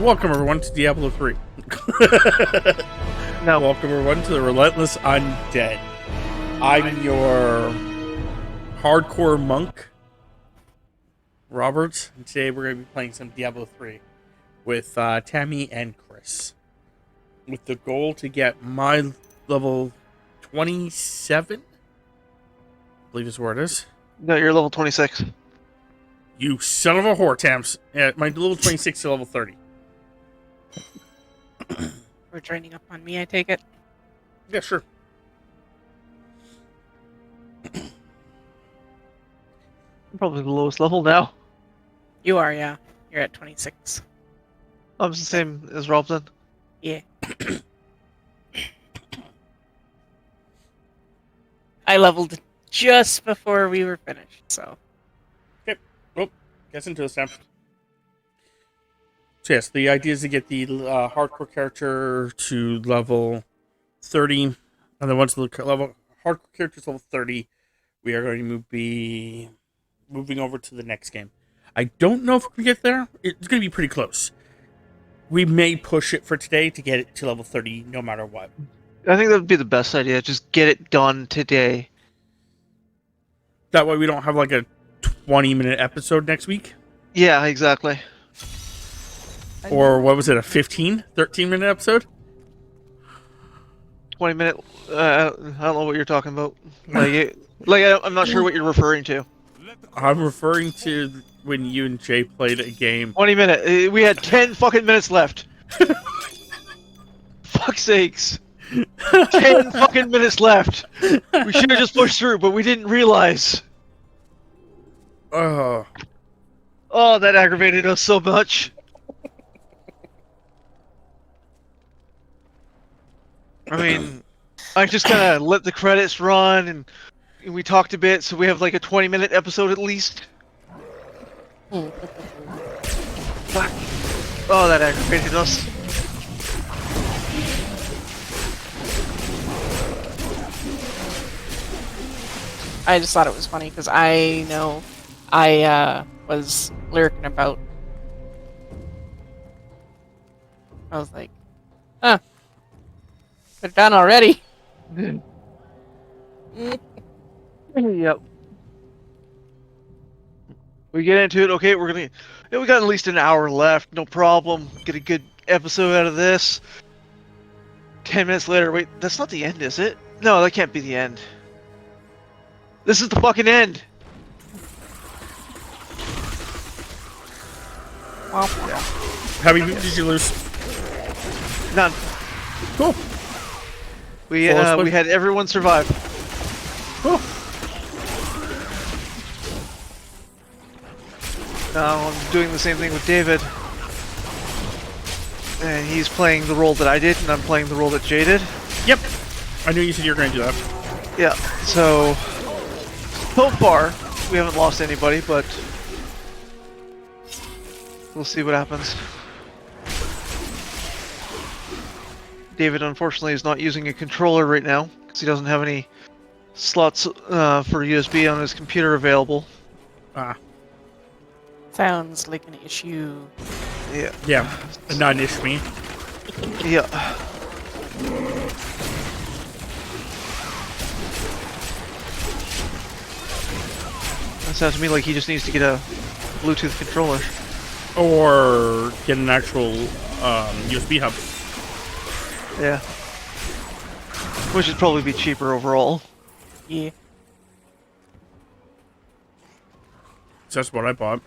Welcome everyone to Diablo 3. No. Welcome everyone to the Relentless Undead. I'm your hardcore monk, Robert, and today we're going to be playing some Diablo 3 with Tammy and Chris. With the goal to get my level 27? I believe is where it is. No, you're level 26. You son of a whore, Tams. Yeah, my level 26 to level 30. We're training up on me, I take it? Yeah, sure. I'm probably the lowest level now. You are, yeah. You're at 26. I'm the same as Robson. Yeah. I leveled just before we were finished, so. Okay. Well, guess into this time. So yes, the idea is to get the hardcore character to level 30, and then once the hardcore character is level 30, we are going to be moving over to the next game. I don't know if we get there. It's going to be pretty close. We may push it for today to get it to level 30 no matter what. I think that would be the best idea. Just get it done today. That way we don't have like a 20-minute episode next week. Yeah, exactly. Or what was it, a 13-minute episode? 20-minute. I don't know what you're talking about. I'm not sure what you're referring to. I'm referring to when you and Jay played a game. 20-minute. We had 10 fucking minutes left. Fuck's sakes. 10 fucking minutes left. We should have just pushed through, but we didn't realize. Oh, Oh, that aggravated us so much. I mean, I just kind of let the credits run, and we talked a bit, so we have like a 20-minute episode at least. Fuck. Oh, that aggravated us. I just thought it was funny because I know I was lurking about. I was like, huh. They're done already. Yep. We get into it. Okay, we got at least an hour left. No problem. Get a good episode out of this. 10 minutes later. Wait, that's not the end, is it? No, that can't be the end. This is the fucking end. how many people did you lose? None. Cool. We Flawlessly. we had everyone survive. Cool. Now I'm doing the same thing with David. And he's playing the role that I did, and I'm playing the role that Jay did. Yep. I knew you said you were going to do that. Yeah, so far, we haven't lost anybody, but we'll see what happens. David, unfortunately, is not using a controller right now, because he doesn't have any slots for USB on his computer available. Ah. Sounds like an issue. Yeah. Yeah. Not an issue me. Yeah. That sounds to me like he just needs to get a Bluetooth controller. Or get an actual USB hub. Yeah. Which would probably be cheaper overall. Yeah. So that's what I bought.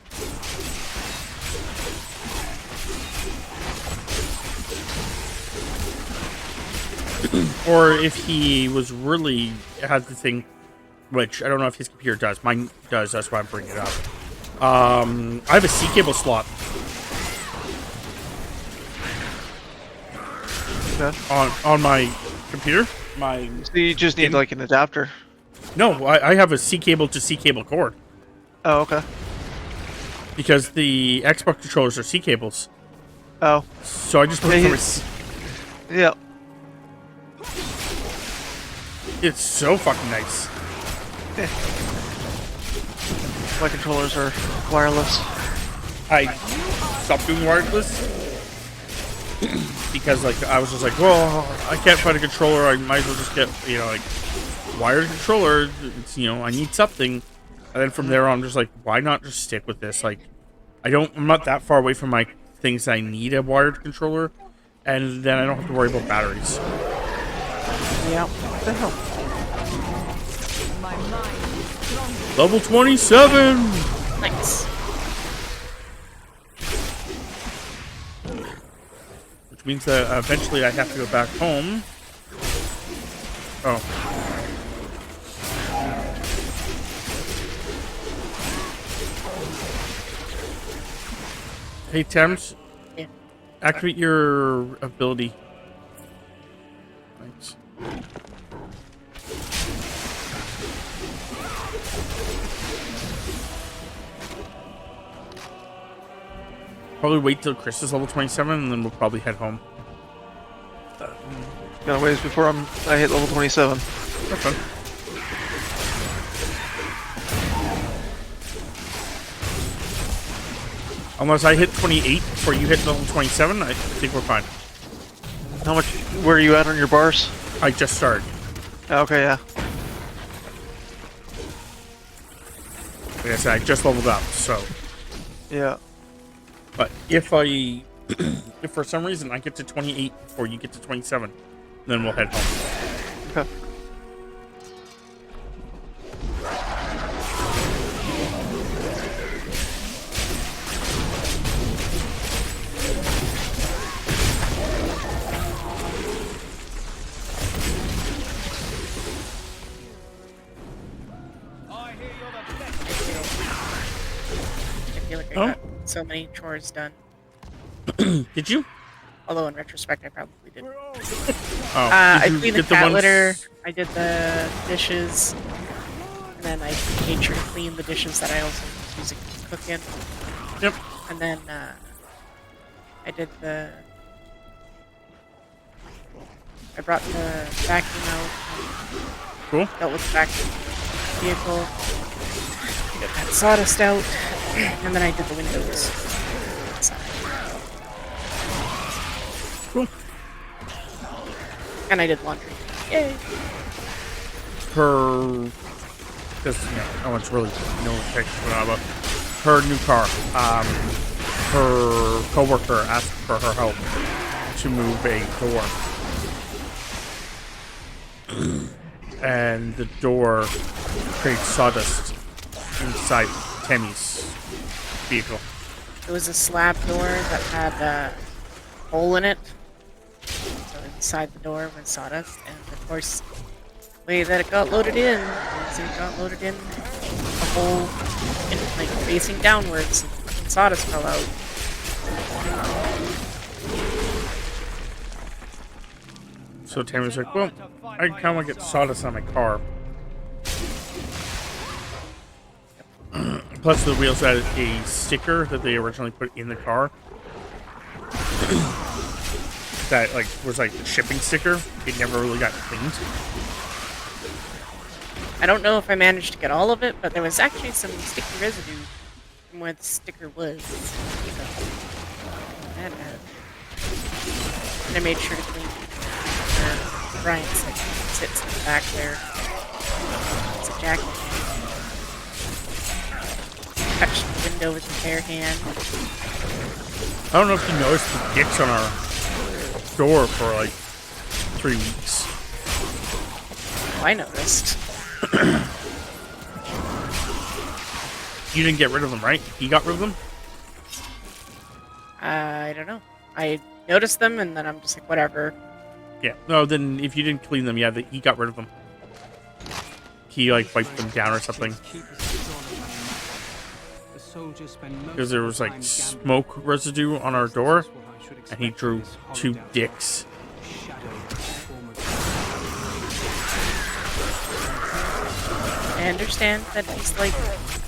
Or if he was really had the thing, which I don't know if his computer does. Mine does. That's why I'm bringing it up. I have a C cable slot Okay. on my computer. My So you just need like an adapter. no, I have a C cable to C cable cord Oh, okay. because the Xbox controllers are C cables. Oh, So I just put it from a C. yeah. It's so fucking nice. My controllers are wireless. I stopped doing wireless because like I was just like, well, I can't find a controller. I might as well just get like wired controller. It's I need something. And then from there on, I'm just like, why not just stick with this? Like, I'm not that far away from my things that I need a wired controller, and then I don't have to worry about batteries. Yeah. What the hell? Level 27. Nice. Which means that eventually I have to go back home. Oh. Hey, Thames. Yeah. Activate your ability. Thanks. Probably wait till Chris is level 27, and then we'll probably head home. Got a ways before I hit level 27. That's fun. Unless I hit 28 before you hit level 27, I think we're fine. How much? Where are you at on your bars? I just started. Okay, yeah. Like I said, I just leveled up, so. Yeah. But if for some reason I get to 28 before you get to 27, then we'll head home. Okay. I feel like I got so many chores done. Did you? Although in retrospect, I probably didn't. Oh, I did you cleaned the get cat ones- litter. I did the dishes, and then I made sure to clean the dishes that I also was using to cook in. Yep. And then I did the. I brought the vacuum out. Cool. Dealt with the vacuum vehicle. Got that sawdust out, and then I did the windows. Cool. And I did laundry. Yay! Because no one's really about her new car. Her coworker asked for her help to move a door, and the door creates sawdust inside Tammy's vehicle. It was a slab door that had a hole in it. So inside the door was sawdust, and of course, the way that it got loaded in was it got loaded in a hole in, like facing downwards, and sawdust fell out. So Tammy was like, well, I kind of want to get sawdust on my car. Plus the wheels had a sticker that they originally put in the car. That was like the shipping sticker. It never really got cleaned. I don't know if I managed to get all of it, but there was actually some sticky residue from where the sticker was. So, and I made sure to clean Bryant sits in the back there. It's a jacket. Touched the window with his bare hand. I don't know if you noticed the dicks on our door for like 3 weeks. Oh, I noticed. You didn't get rid of them, right? He got rid of them? I don't know. I noticed them, and then I'm just like, whatever. Yeah. No, then if you didn't clean them, yeah, he got rid of them. He like wiped them down or something. Because there was like smoke residue on our door, and he drew 2 dicks. I understand that he's like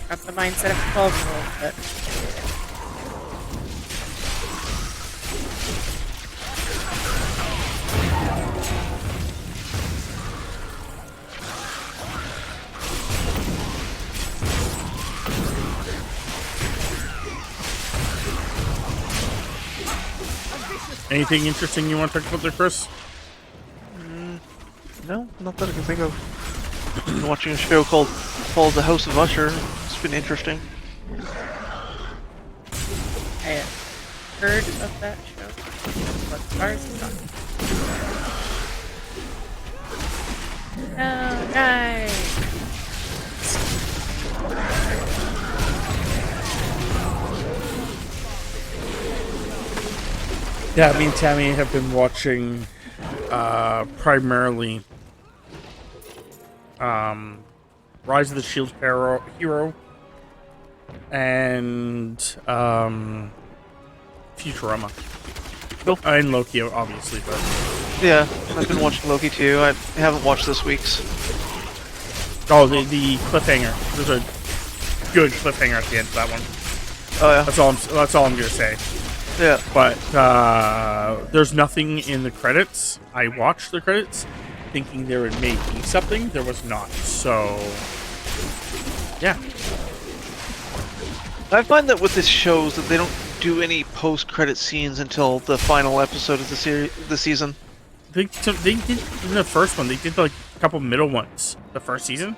got the mindset of a 12-year-old, but Anything interesting you want to talk about there, Chris? No, not that I can think of. I've been watching a show called The House of Usher. It's been interesting. I have heard of that show, but ours is not. No, guys! Yeah, me and Tammy have been watching primarily Rise of the Shield Hero and Futurama. Cool. And Loki, obviously, but Yeah, I've been watching Loki too. I haven't watched this week's. oh, the cliffhanger. There's a good cliffhanger at the end of that one. Oh yeah. That's all I'm gonna say. Yeah. But there's nothing in the credits. I watched the credits thinking there would may be something. There was not. So, yeah. I find that with this shows that they don't do any post-credit scenes until the final episode of the season. They did in the first one. They did like a couple middle ones. The first season,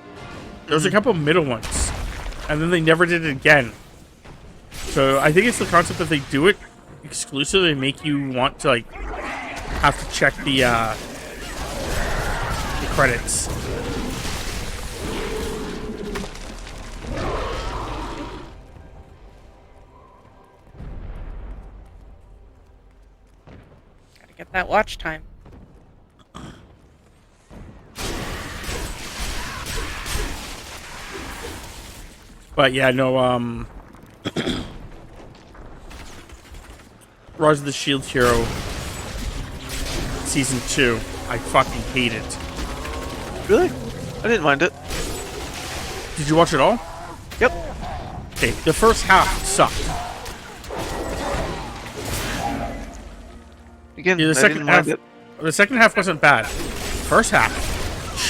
there was a couple middle ones, and then they never did it again. So I think it's the concept that they do it exclusively, make you want to like have to check the credits. Gotta get that watch time. But yeah, no, Rise of the Shield Hero Season 2, I fucking hate it. Really? I didn't mind it. Did you watch it all? Yep. Okay, the first half sucked. Again, Yeah, I didn't mind it. the second half wasn't bad. First half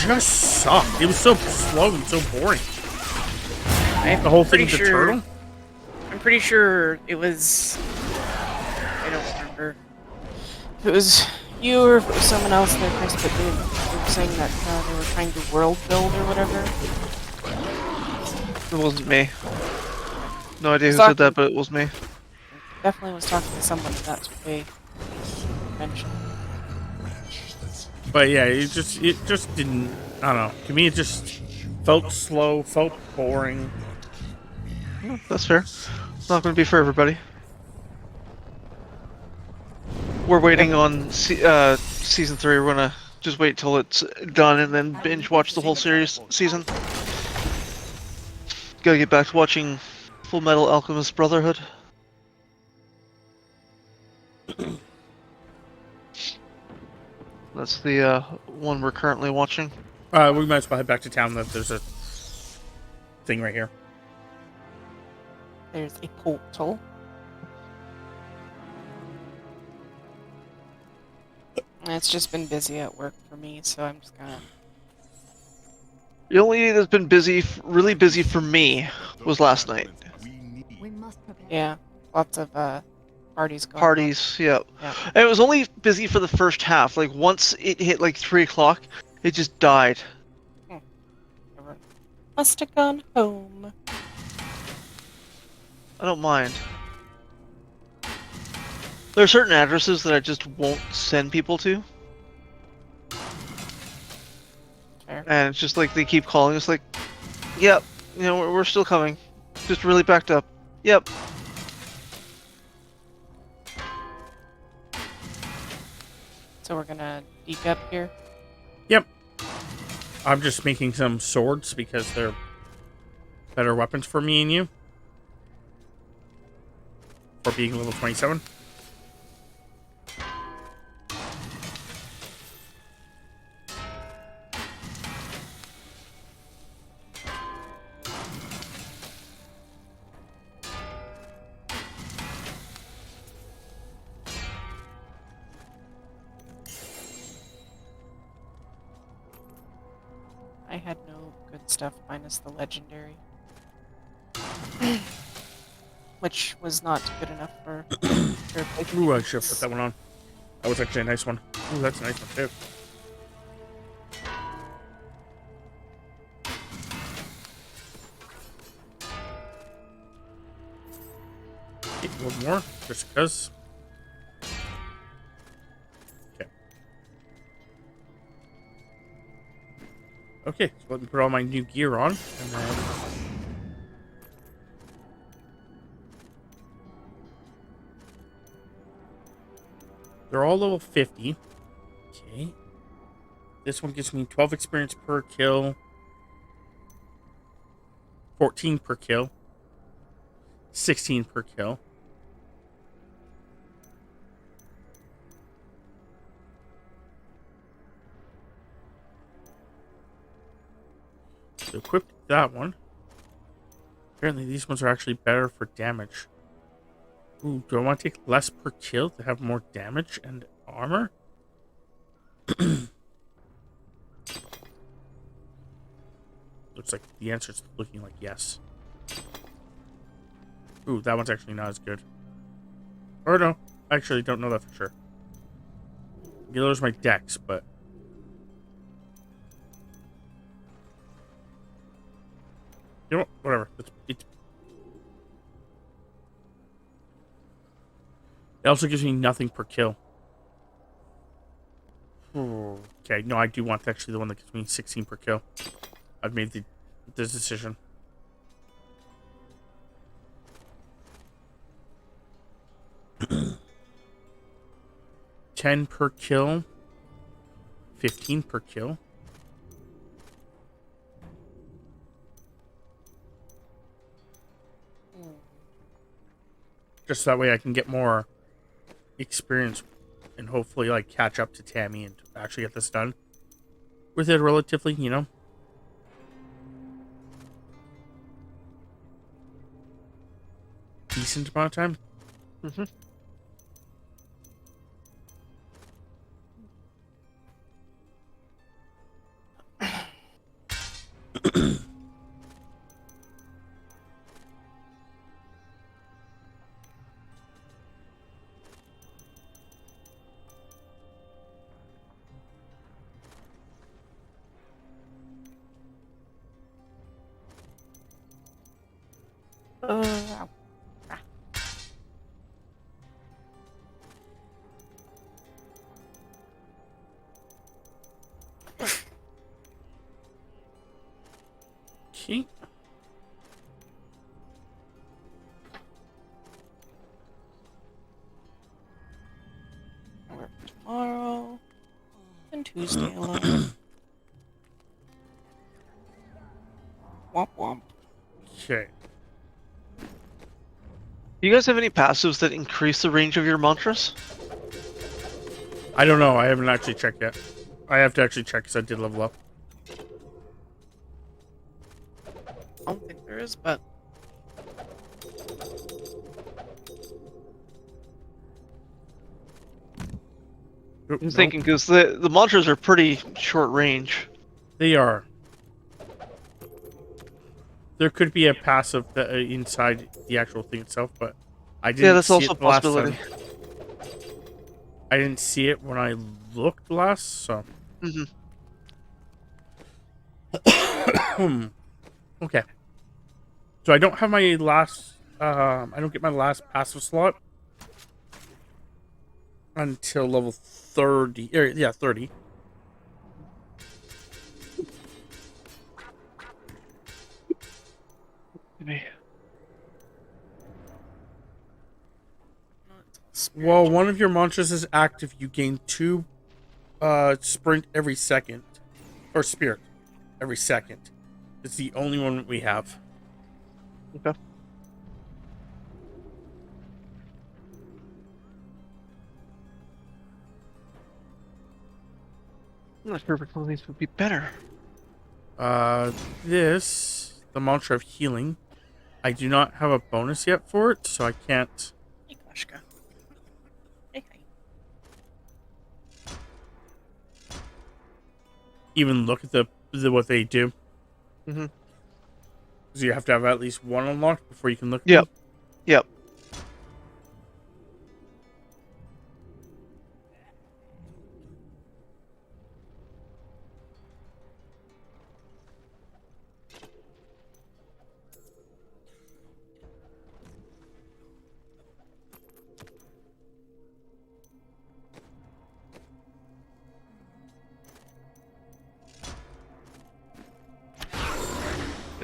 just sucked. It was so slow and so boring. The whole thing with the turtle? I'm pretty sure it was. I don't remember. If it was you or if it was someone else there, Chris, but they were saying that they were trying to world build or whatever. It wasn't me. No idea who said that, but it was me. Definitely was talking to someone. That's what they mentioned. But yeah, it just didn't. I don't know. To me, it just felt slow, felt boring. Oh, that's fair. It's not going to be for everybody. We're waiting on season 3. We're gonna just wait till it's done and then binge watch the whole season. Gotta get back to watching Full Metal Alchemist Brotherhood. That's the one we're currently watching. We might as well head back to town. There's a thing right here. There's a portal. It's just been busy at work for me, so I'm just gonna. The only day that's been busy, really busy for me, was last night. Yeah, lots of parties going on. Parties, yeah. Yeah. And it was only busy for the first half. Like once it hit like 3 o'clock, it just died. Everyone must have gone home. I don't mind. There are certain addresses that I just won't send people to. Fair. And it's just like they keep calling us like, yep, you know, we're still coming. Just really backed up. Yep. So we're gonna deep up here. Yep. I'm just making some swords because they're better weapons for me and you. For being level 27. I had no good stuff minus the legendary. Which was not good enough for Ooh, I should have put that one on. That was actually a nice one. Ooh, that's a nice one too. Okay, a little more, just because. Okay. Okay, so let me put all my new gear on, and then. They're all level 50. Okay. This one gives me 12 experience per kill, 14 per kill, 16 per kill. So equipped that one. Apparently these ones are actually better for damage. Ooh, do I want to take less per kill to have more damage and armor? Looks like the answer is looking like yes. Ooh, that one's actually not as good. Or no, I actually don't know that for sure. It lowers my dex, but... You know what? Whatever. It also gives me nothing per kill. Okay, no, I do want actually the one that gives me 16 per kill. I've made this decision. $10 per kill, 15 per kill. Just that way I can get more experience and hopefully like catch up to Tammy and actually get this done with it relatively, you know. Decent amount of time. Mm-hmm. Okay. Work tomorrow and Tuesday alone. Womp womp. Okay. Do you guys have any passives that increase the range of your mantras? I don't know. I haven't actually checked yet. I have to actually check because I did level up. I don't think there is, but Nope, I'm nope. thinking because the mantras are pretty short range. They are. There could be a passive that, inside the actual thing itself, but I didn't Yeah, that's see also it a the last possibility. time. I didn't see it when I looked last, so... Mm-hmm. Okay. So I don't have my last... I don't get my last passive slot until level 30. Yeah, 30. While one of your mantras is active, you gain 2 sprint every second. Or spirit every second. It's the only one we have. Okay. I'm not sure which one of these would be better. The mantra of healing. I do not have a bonus yet for it, so I can't. hey, Koshka. Hey, hey. Even look at the what they do. Mm-hmm. So you have to have at least one unlocked before you can look at Yep. them. Yep.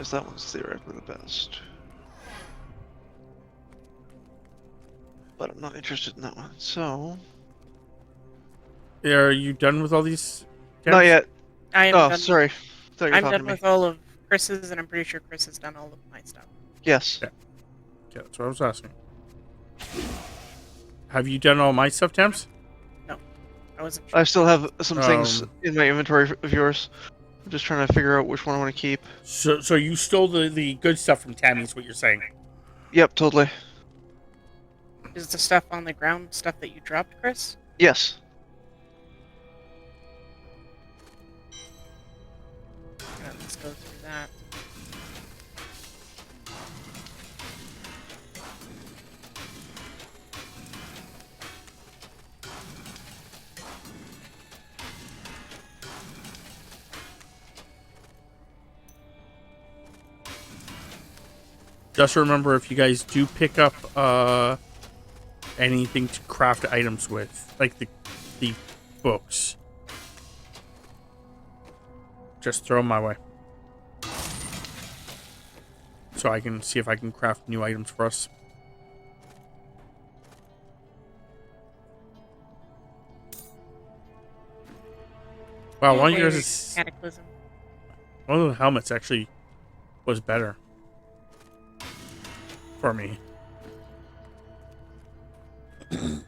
because that one's theoretically the best. But I'm not interested in that one, so... Are you done with all these? Not Temps? yet. I am Oh, done. sorry. Thought you were I'm talking done to me. with all of Chris's, and I'm pretty sure Chris has done all of my stuff. Yes. Yeah. Yeah, that's what I was asking. Have you done all my stuff, Temps? No, I wasn't sure. I still have some things Um, in my inventory of yours. I'm just trying to figure out which one I want to keep. So you stole the good stuff from Tammy, is what you're saying? Yep, totally. Is the stuff on the ground stuff that you dropped, Chris? Yes. Yeah, let's go through that. Just remember, if you guys do pick up anything to craft items with, like the books, just throw them my way, so I can see if I can craft new items for us. Wow, one of yours is Cataclysm. one of the helmets actually was better for me. One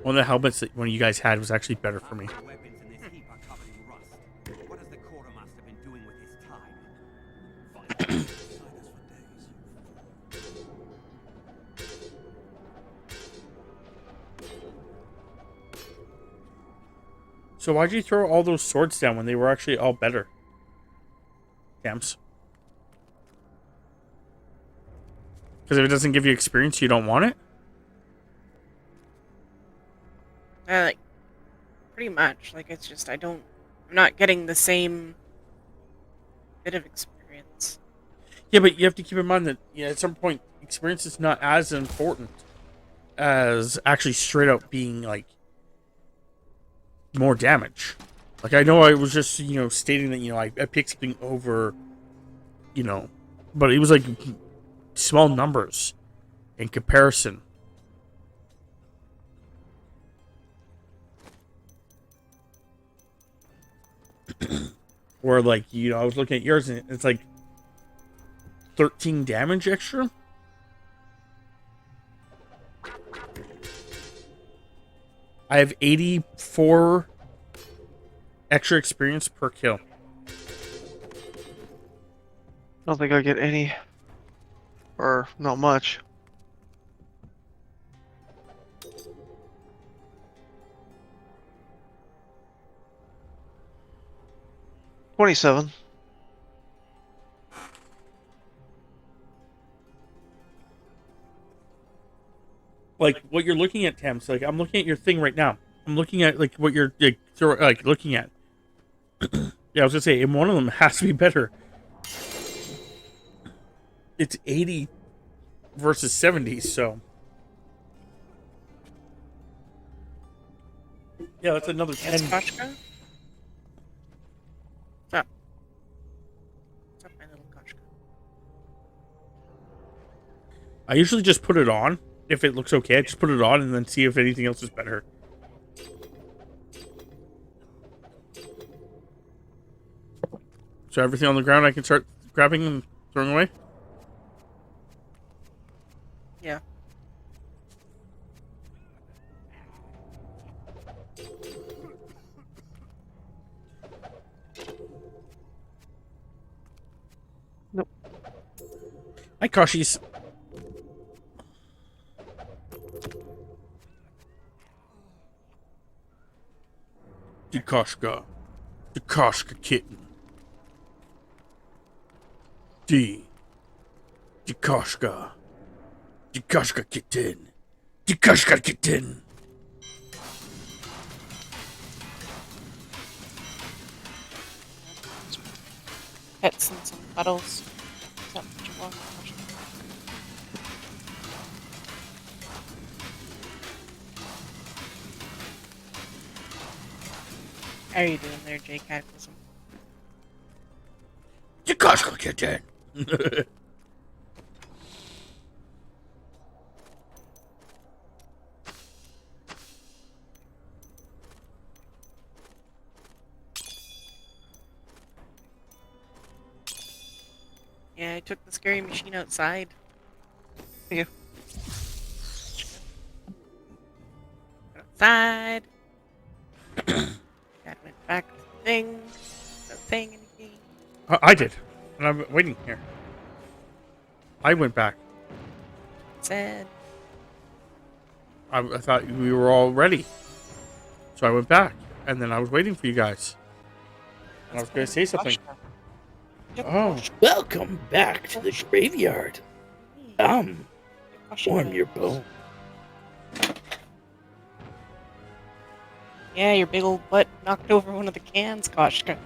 of the helmets that one of you guys had was actually better for me. Weapons in this heap are covered in rust. What has the quartermaster been doing with his time? So why'd you throw all those swords down when they were actually all better? Camps. Because if it doesn't give you experience, you don't want it? Like, pretty much. Like, it's just, I'm not getting the same bit of experience. Yeah, but you have to keep in mind that at some point, experience is not as important as actually straight up being, like, more damage. Like, I know I was just, stating that, I picked something over, but it was, like, small numbers in comparison. Where, like, I was looking at yours and it's like 13 damage extra. I have 84 extra experience per kill. I don't think I get any. Or not much. $27. Like what you're looking at, Tams. Like I'm looking at your thing right now. I'm looking at like what you're looking at. Yeah, I was gonna say, and one of them has to be better. It's 80 versus 70, so yeah, that's another 10. Yes, Koshka? What's up? What's up, my little Koshka? I usually just put it on. If it looks okay, I just put it on and then see if anything else is better. So everything on the ground I can start grabbing and throwing away? Yeah. Nope. Hi, Kashis. Dikoshka. Dikoshka kitten. Dikoshka. Dikoshka kitten. Dikoshka kitten. Pets and some puddles. Is that what you want, Koshka? How are you doing there, Jay Cataclysm? The Costco kitchen. Yeah, I took the scary machine outside. Yeah. Outside. Dad went back to the thing. Not saying anything. I did. And I'm waiting here. I went back. Said. I thought we were all ready. So I went back. And then I was waiting for you guys. And I was going to say something. Oh. Welcome back to the graveyard. Warm your bone. Yeah, your big old butt knocked over one of the cans, Koshka.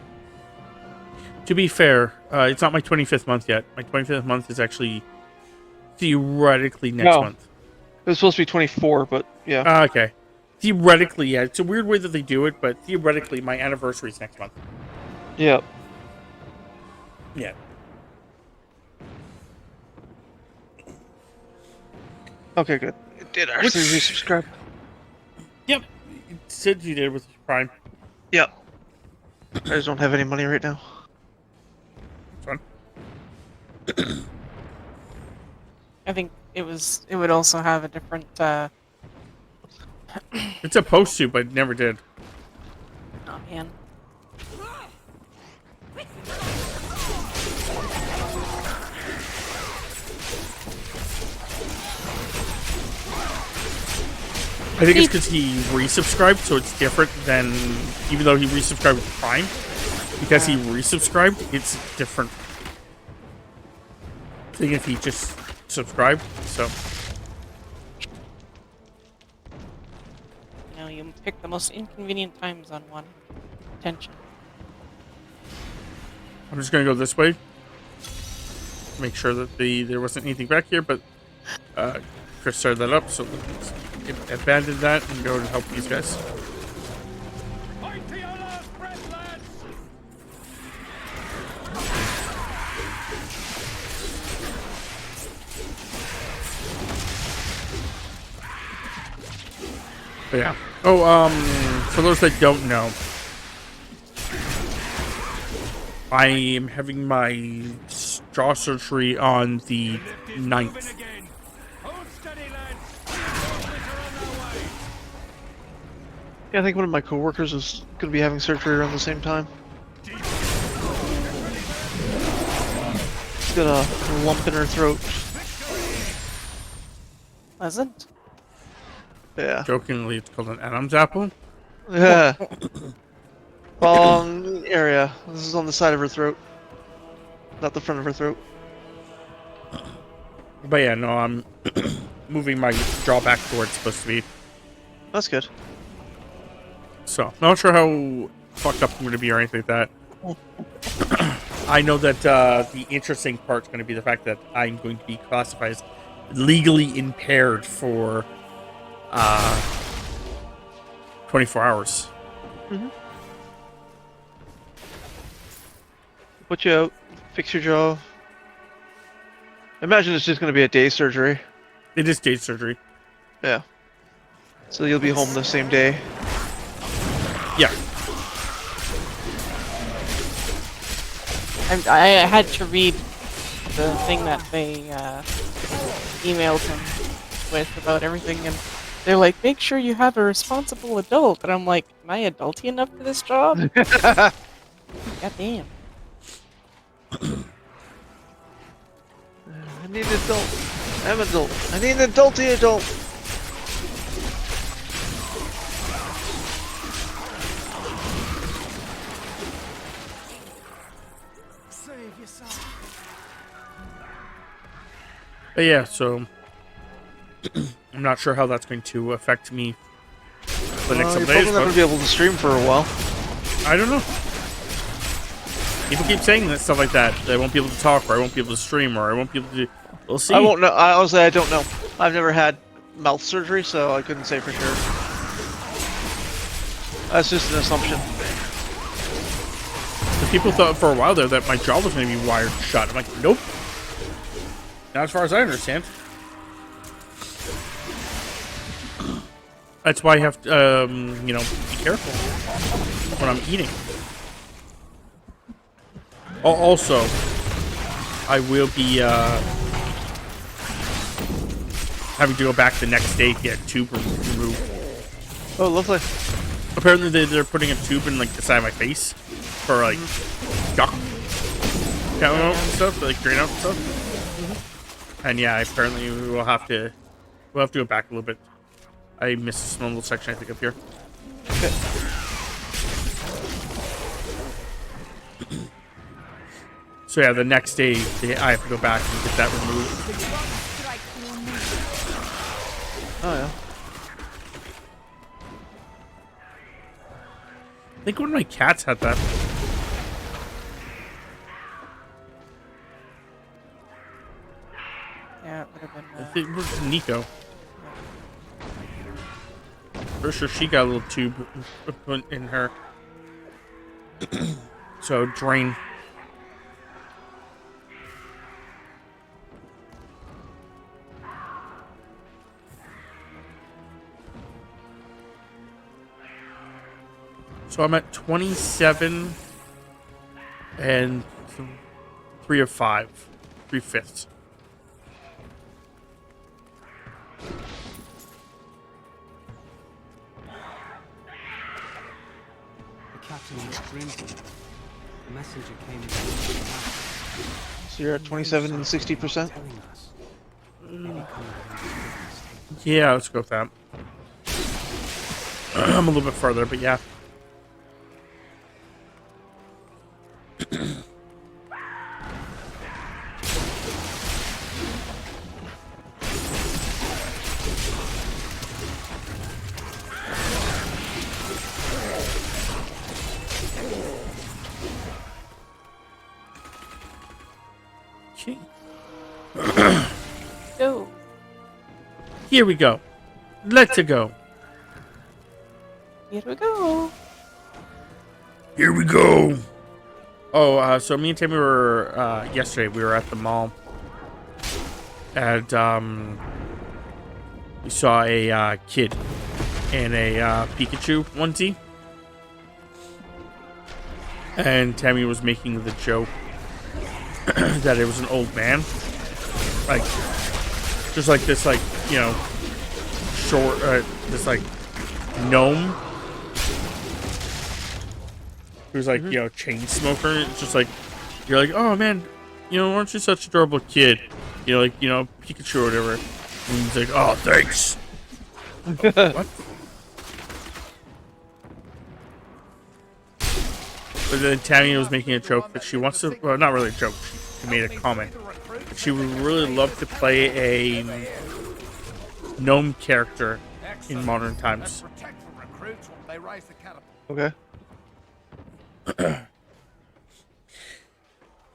To be fair, it's not my 25th month yet. My 25th month is actually theoretically next No. month. It was supposed to be 24, but yeah. Okay. Theoretically, yeah. It's a weird way that they do it, but theoretically, my anniversary is next month. Yep. Yeah. Okay, good. It did actually resubscribe. Yep. It said you did with Prime. Yep. I just don't have any money right now. Fun. I think it would also have a different, It's supposed to, but it never did. oh man. I think it's because he resubscribed, so it's different than, even though he resubscribed with Prime, because he resubscribed, it's different thing if he just subscribed, so. You know, you pick the most inconvenient times on one. Attention. I'm just gonna go this way. Make sure that there wasn't anything back here, but Chris started that up, so let's abandon that and go and help these guys. But yeah. Oh, for those that don't know, I am having my jaw surgery on the 9th. Yeah, I think one of my coworkers is going to be having surgery around the same time. She's got a lump in her throat. Pleasant. Yeah. Jokingly, it's called an Adam's apple. Yeah. Wrong area. This is on the side of her throat. Not the front of her throat. But yeah, no, I'm moving my jaw back to where it's supposed to be. That's good. So, not sure how fucked up I'm going to be or anything like that. I know that the interesting part's going to be the fact that I'm going to be classified as legally impaired for 24 hours. Mm-hmm. Put you out, fix your jaw. I imagine it's just going to be a day surgery. It is day surgery. Yeah. So you'll be home the same day. Yeah. I had to read the thing that they emailed him with about everything, and they're like, make sure you have a responsible adult. And I'm like, am I adulty enough for this job? God damn. I need an adult. I'm adult. I need an adulty adult. But yeah, so I'm not sure how that's going to affect me for the next You're couple days. probably not going to be able to stream for a while. I don't know. People keep saying that stuff like that. I won't be able to talk, or I won't be able to stream, or I won't be able to. We'll see. I won't know. I honestly, I don't know. I've never had mouth surgery, so I couldn't say for sure. That's just an assumption. The people thought for a while there that my jaw was going to be wired shut. I'm like, nope. Not as far as I understand. That's why I have to, you know, be careful when I'm eating. Also, I will be having to go back the next day to get a tube removed. Oh, lovely. Apparently, they're putting a tube in like the side of my face for like duck and stuff, like drain out and stuff. And yeah, apparently we'll have to go back a little bit. I missed a small little section, I think, up here. Okay. So yeah, the next day I have to go back and get that removed. Oh yeah. I think one of my cats had that. Yeah, it would have been. I think it was Nico. For sure, she got a little tube put in her. So drain. So I'm at 27 and 3 of 5, 3/5. The captain was drinking. The messenger came in. So you're at 27 and 60%. Telling us. Any kind of Yeah, let's go with that. I'm a little bit further, but yeah. Okay. Go. Here we go. Let's go. Here we go. Here we go. Oh, so me and Tammy were yesterday. We were at the mall, and we saw a kid in a Pikachu onesie, and Tammy was making the joke that it was an old man, like just like this, like, you know, short, this like gnome. Who's like, you know, chain smoker. It's just like, you're like, oh man, you know, aren't you such an adorable kid? You know, like, you know, Pikachu or whatever. And he's like, oh, thanks. What? But then Tammy was making a joke that she wants to, well, not really a joke. She made a comment. She would really love to play a gnome character in modern times. Okay.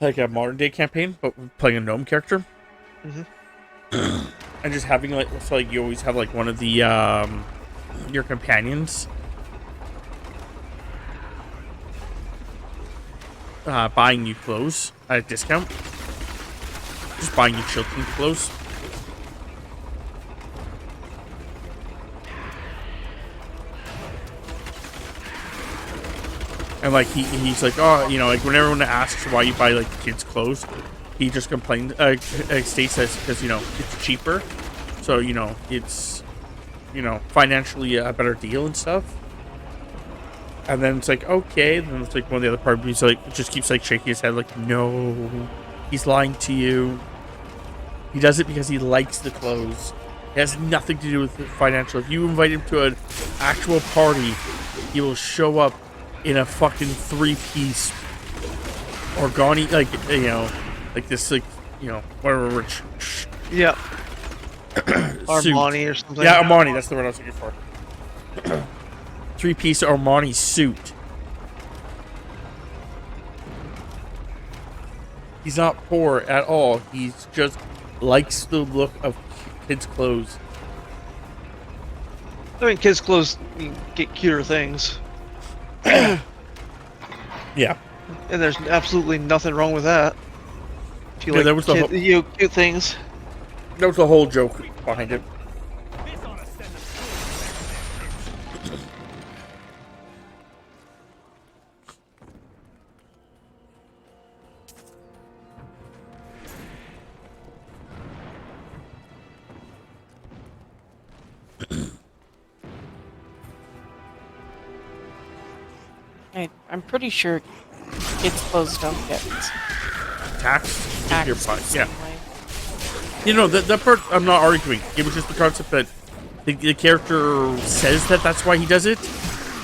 Like a modern day campaign, but playing a gnome character. And just having like, so like you always have like one of the your companions buying you clothes at a discount. Just buying you children's clothes. And like he's like, oh, you know, like when everyone asks why you buy like kids' clothes, he just complains. States says because, you know, it's cheaper, so, you know, it's, you know, financially a better deal and stuff. And then it's like, okay. Then it's like one of the other parties like just keeps like shaking his head like, no, he's lying to you. He does it because he likes the clothes. It has nothing to do with the financial. If you invite him to an actual party, he will show up in a fucking 3-piece organi, like, you know, like this, like, you know, whatever rich Yeah. suit. Armani or something. Yeah, Armani, that's the word I was looking for. 3-piece Armani suit. He's not poor at all. He's just likes the look of kids' clothes. I mean, kids' clothes get cuter things. Yeah. And there's absolutely nothing wrong with that. If you Yeah, like that was the cute things. That was the whole joke behind it. This ought to send them. I'm pretty sure kids' clothes don't get Tax. taxed Your the price. same Yeah. way. You know, that part I'm not arguing. It was just the concept that the character says that that's why he does it.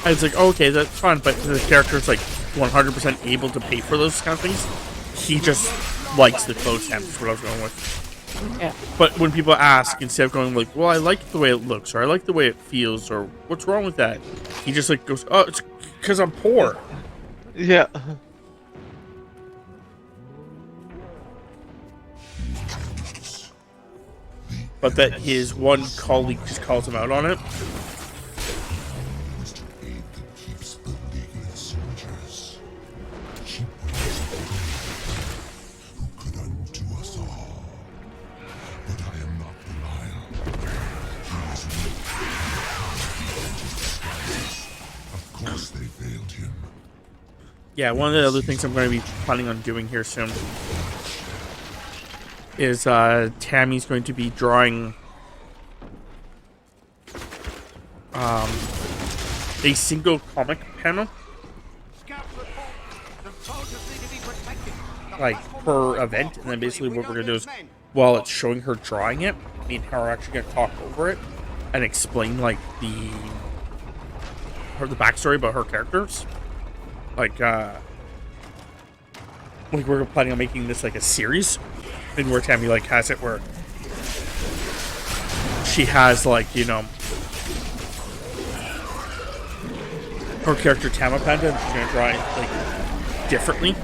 And it's like, oh, okay, that's fun, but the character's like 100% able to pay for those kind of things. He just likes the clothes stamp, is what I was going with. Yeah. But when people ask, instead of going like, well, I like the way it looks, or I like the way it feels, or what's wrong with that? He just like goes, oh, it's because I'm poor. Yeah. But that his one colleague just calls him out on it. Yeah, one of the other things I'm going to be planning on doing here soon is Tammy's going to be drawing a single comic panel, like per event, and then basically what we're going to do is, while it's showing her drawing it, me and her are actually going to talk over it and explain like the backstory about her characters. Like we're planning on making this like a series, and where Tammy like has it where she has like, you know, her character Tamapanda, and she's gonna draw it like differently,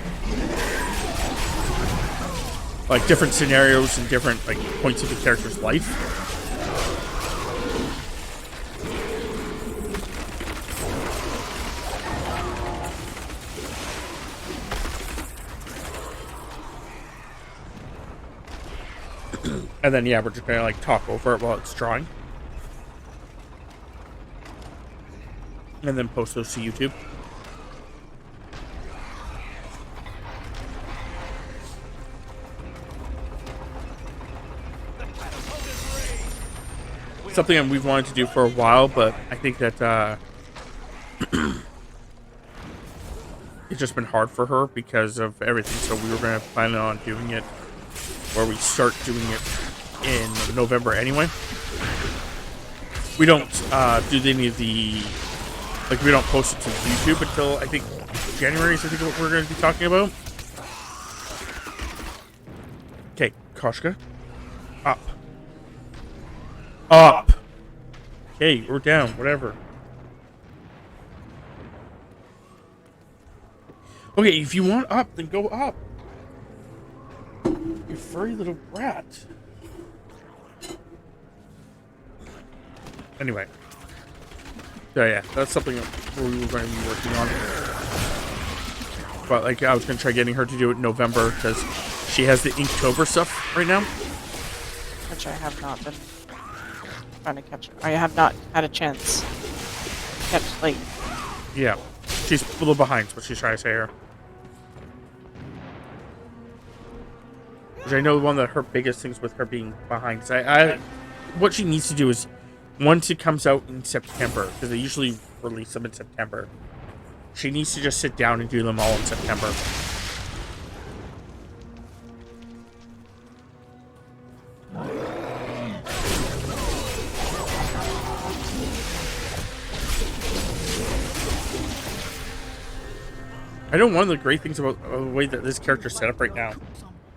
like different scenarios and different like points of the character's life. And then, yeah, we're just gonna like talk over it while it's drawing, and then post those to YouTube. Something we've wanted to do for a while, but I think that it's just been hard for her because of everything. So we were gonna plan on doing it, where we start doing it in November anyway. We don't do any of the, like, we don't post it to YouTube until I think January is I think what we're going to be talking about. Okay, Koshka, up, up. Okay, we're down. Whatever. Okay, if you want up, then go up. You furry little brat. Anyway. So yeah, that's something we were going to be working on. But like, I was going to try getting her to do it in November because she has the Inktober stuff right now. Which I have not been trying to catch. I have not had a chance to catch late. Yeah. She's a little behind, is what she's trying to say here. Which I know one of her biggest things with her being behind is what she needs to do is, once it comes out in September, because they usually release them in September, she needs to just sit down and do them all in September. I know one of the great things about the way that this character's set up right now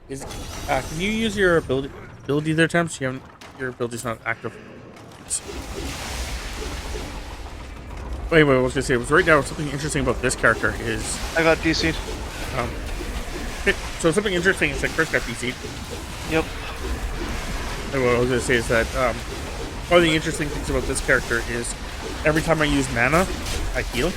is, can you use your ability there, Temps? Your ability's not active. Wait, what I was gonna say was right now something interesting about this character is I got DC'd. So something interesting is that Chris got DC'd. Yep. And what I was gonna say is that one of the interesting things about this character is every time I use mana, I heal.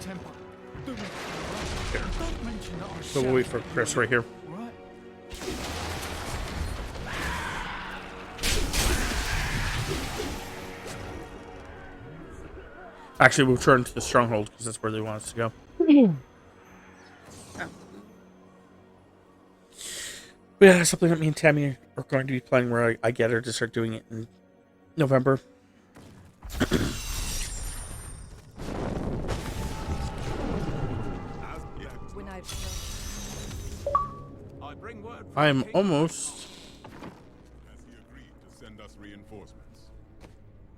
temper. Do me. Here. Don't mention that I So we'll wait for shouted at Chris you, right here. Right? Actually, we'll turn to the stronghold because that's where they want us to go. But yeah, that's something that me and Tammy are going to be playing where I get her to start doing it in November. When I I bring word from I am the king. almost Has he agreed to send us reinforcements?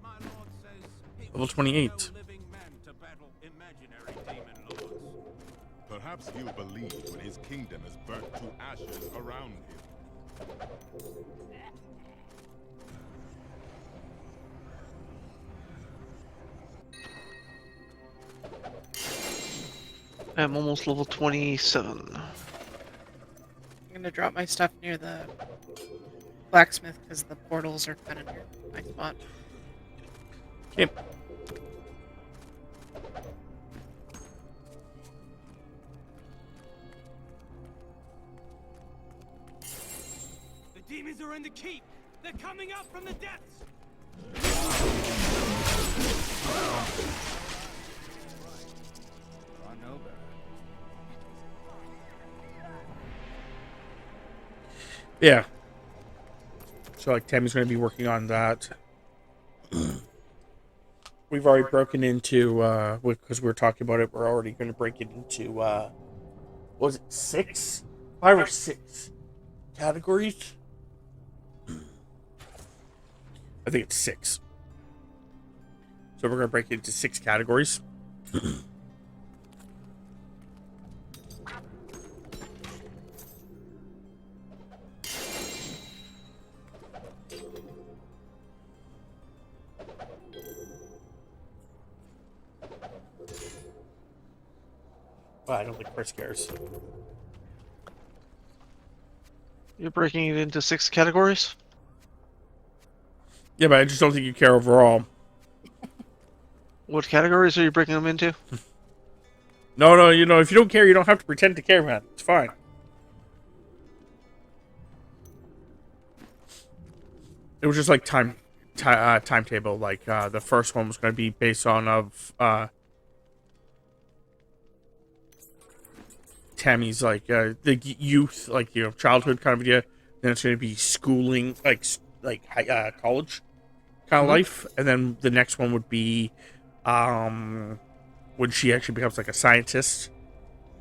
My lord says he Level wishes 28. no living man to battle imaginary demon lords. Perhaps he'll believe when his kingdom is burnt to ashes around him. I'm almost level 27. I'm gonna drop my stuff near the blacksmith because the portals are kind of near my spot. okay. The demons are in the keep. They're coming up from the depths. I know better. Yeah. So like Tammy's going to be working on that. We've already broken into because we were talking about it. We're already going to break it into what was it 6, 5 or 6 categories? I think it's 6. So we're going to break it into 6 categories. Well, I don't think Chris cares. You're breaking it into 6 categories? Yeah, but I just don't think you care overall. What categories are you breaking them into? No, you know, if you don't care, you don't have to pretend to care, man. It's fine. It was just like timetable. Like the first one was going to be based on of Tammy's like the youth, like childhood kind of idea. Then it's going to be schooling, like college kind of life, and then the next one would be when she actually becomes like a scientist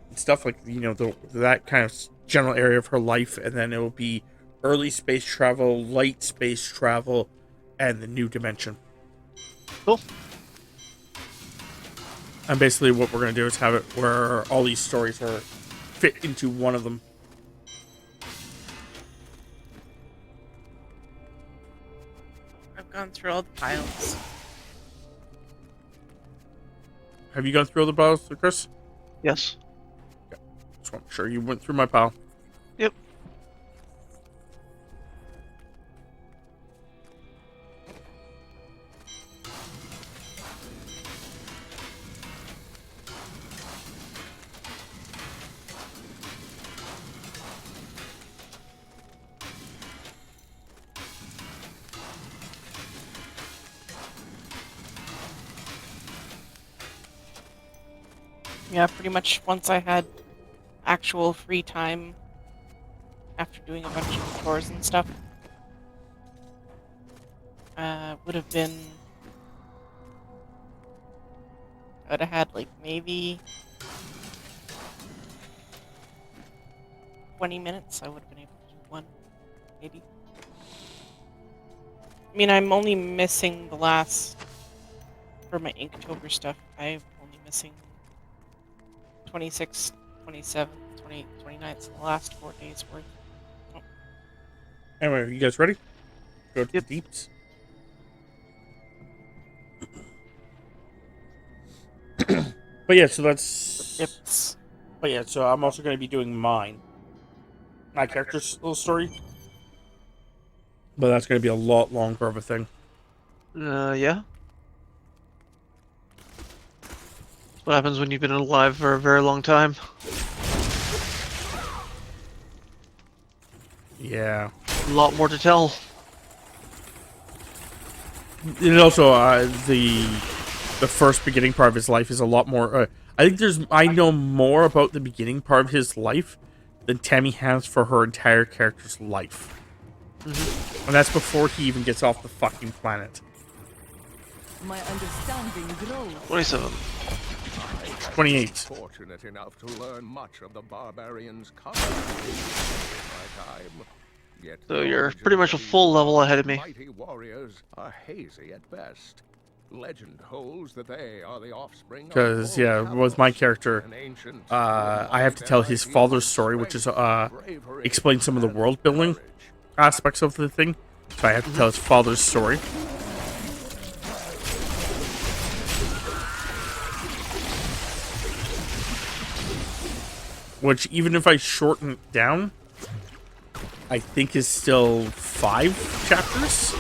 and stuff, like that kind of general area of her life, and then it will be early space travel, light space travel, and the new dimension. Cool. And basically what we're going to do is have it where all these stories are fit into one of them. I've gone through all the piles. Have you gone through all the piles, Chris? Yes. Just want to make sure you went through my pile. Yep. Yeah, pretty much once I had actual free time after doing a bunch of chores and stuff. Would have been... I would have had like maybe 20 minutes. I would have been able to do one, maybe. I mean, I'm only missing the last... For my Inktober stuff, I'm only missing 26, 27, 28, 29, so the last 4 days worth. Oh. Anyway, are you guys ready? Go to Yep. the deeps. But yeah, so that's... Dips. But yeah, so I'm also going to be doing my character's little story. But that's going to be a lot longer of a thing. Yeah. What happens when you've been alive for a very long time? Yeah. A lot more to tell. And also, the first beginning part of his life is a lot more. I know more about the beginning part of his life than Tammy has for her entire character's life, and that's before he even gets off the fucking planet. My understanding grows. 27. 28. Fortunate enough to learn much of the barbarians' custom in my time. Yet So you're origins pretty much a of these full level ahead of me. mighty warriors are hazy at best. Legend holds that they are the offspring of Because, old yeah, with my Talos, character, an ancient I have to and tell his mighty father's with story, which is strength, bravery, explain some of the and world building courage. aspects of the thing. So I have to tell his father's story. Which, even if I shorten it down, I think is still 5 chapters.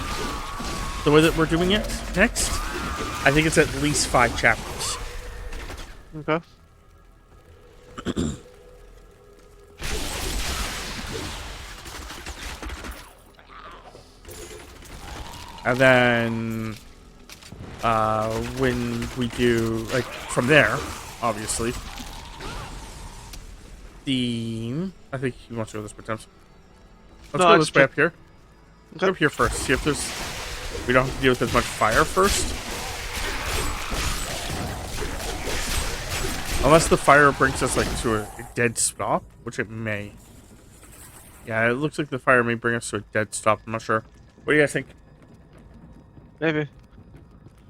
The way that we're doing it next, I think it's at least 5 chapters. Okay. And then, when we do, like, from there, obviously, I think he wants to go this way, Let's No, go it's this way just- up here. Let's go up here first. See if we don't have to deal with as much fire first. Unless the fire brings us, like, to a dead stop, which it may. Yeah, it looks like the fire may bring us to a dead stop. I'm not sure. What do you guys think? Maybe.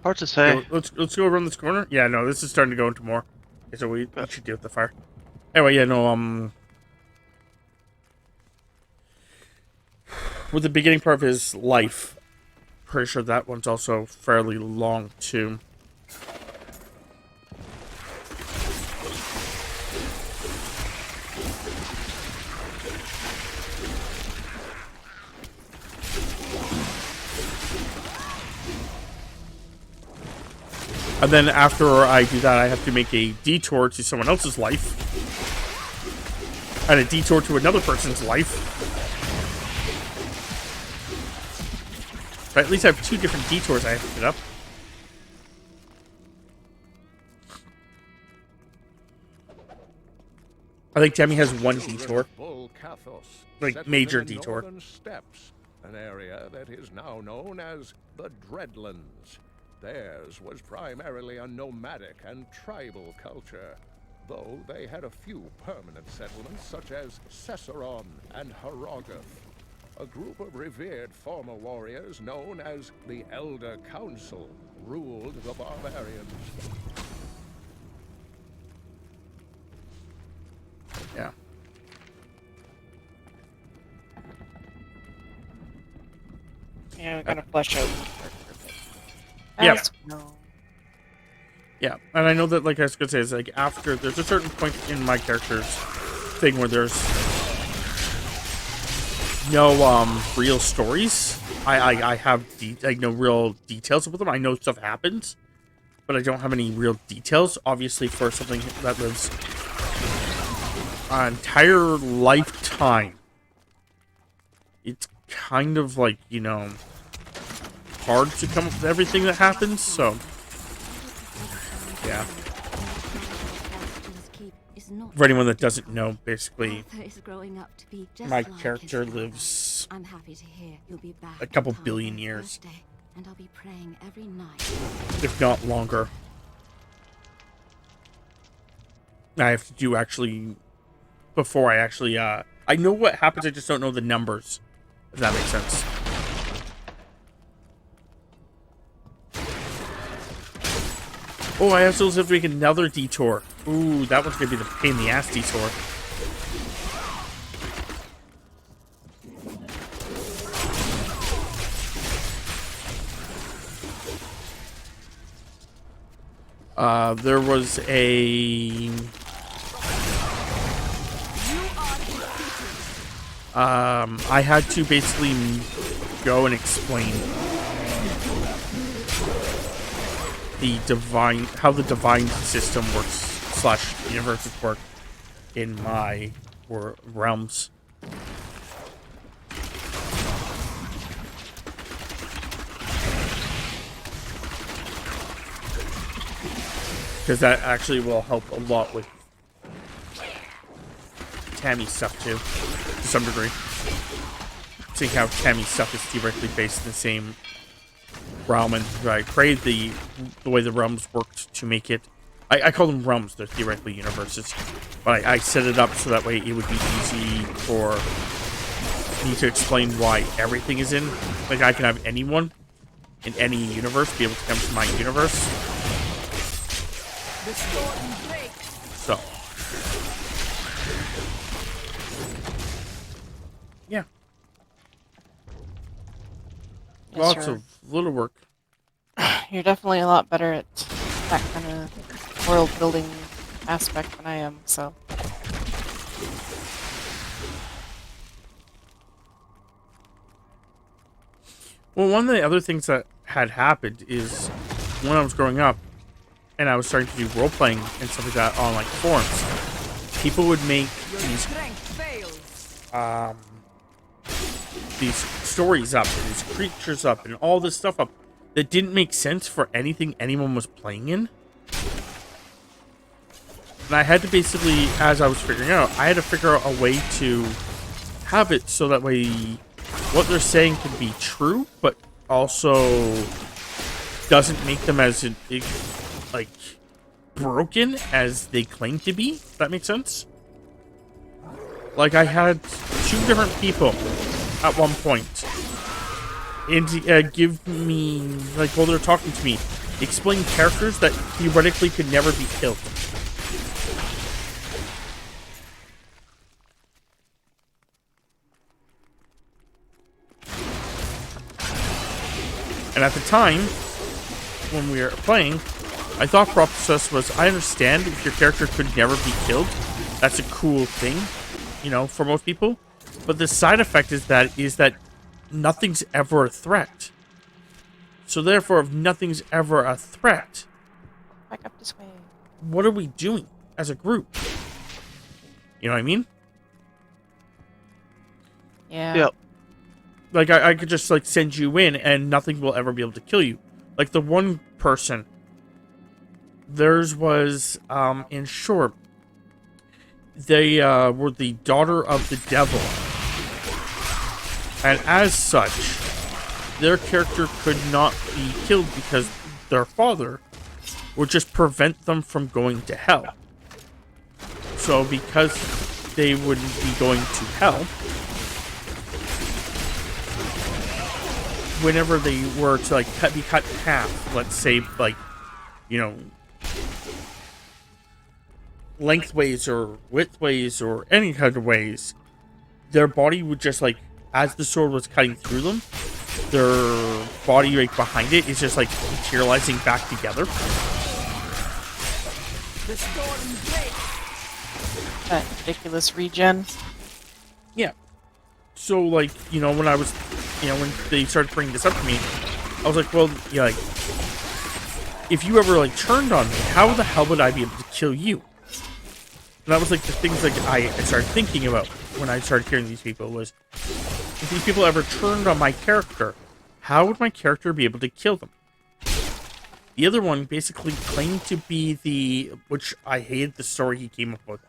Hard to say. Okay, let's go around this corner. Yeah, no, this is starting to go into more. Okay, so we should deal with the fire. Anyway, yeah, no, with the beginning part of his life, pretty sure that one's also fairly long too. And then after I do that, I have to make a detour to someone else's life. And a detour to another person's life. But at least I have 2 different detours I have to get up. I think Tammy has 1 detour. Bull Cathos, Like, settled major in the detour. northern steppes, an area that is now known as the Dreadlands. Theirs was primarily a nomadic and tribal culture, though they had a few permanent settlements such as Cesseron and Harogoth, a group of revered former warriors known as the Elder Council ruled the barbarians. Yeah. Yeah, we gotta flesh out. Yeah. No. Yeah, and I know that, like I was gonna say, is like after there's a certain point in my character's thing where there's no real stories. I have no real details about them. I know stuff happens, but I don't have any real details. Obviously, for something that lives an entire lifetime, it's kind of like, you know, hard to come up with everything that happens. So yeah. For anyone that doesn't know, basically, my character lives I'm happy to hear you'll be back a couple in time billion for his years. birthday, and I'll be praying every night. If not longer. I have to do actually before I actually I know what happens, I just don't know the numbers. If that makes sense. Oh, I also have to make another detour. Ooh, that one's gonna be the pain in the ass detour. There was a I had to basically go and explain how the divine system works / universes work in my realms. Because that actually will help a lot with Tammy's stuff too, to some degree. Seeing how Tammy's stuff is theoretically based in the same realm, and I created the way the realms worked to make it. I call them realms; they're theoretically universes, but I set it up so that way it would be easy for me to explain why everything is in. Like I can have anyone in any universe be able to come to my universe. So, yeah, lots of little work. You're definitely a lot better at that kind of world building aspect than I am, so. Well, one of the other things that had happened is when I was growing up and I was starting to do role playing and stuff like that on like forums, people would make these stories up and these creatures up and all this stuff up that didn't make sense for anything anyone was playing in. And I had to basically, as I was figuring out, I had to figure out a way to have it so that way what they're saying can be true, but also doesn't make them as like broken as they claim to be. If that makes sense. Like I had 2 different people at one point, and give me, like, while they're talking to me, explain characters that theoretically could never be killed. And at the time, when we were playing, I thought process was, I understand if your character could never be killed. That's a cool thing, you know, for most people. But the side effect is that nothing's ever a threat. So therefore, if nothing's ever a threat, Back up this way. what are we doing as a group? You know what I mean? Yeah. Yep. Like, I could just, like, send you in and nothing will ever be able to kill you. Like, the one person, theirs was, in short, they were the daughter of the devil. And as such, their character could not be killed because their father would just prevent them from going to hell. So because they wouldn't be going to hell, whenever they were to, like, be cut in half, let's say, like, you know, lengthways or widthways or any kind of ways, their body would just, like, as the sword was cutting through them, their body right behind it is just, like, materializing back together. That ridiculous regen. Yeah. So, like, you know, when I was, you know, when they started bringing this up to me, I was like, well, yeah, like, if you ever, like, turned on me, how the hell would I be able to kill you? And that was, like, the things, like, I started thinking about when I started hearing these people was, if these people ever turned on my character, how would my character be able to kill them? The other one basically claimed to be which I hated the story he came up with.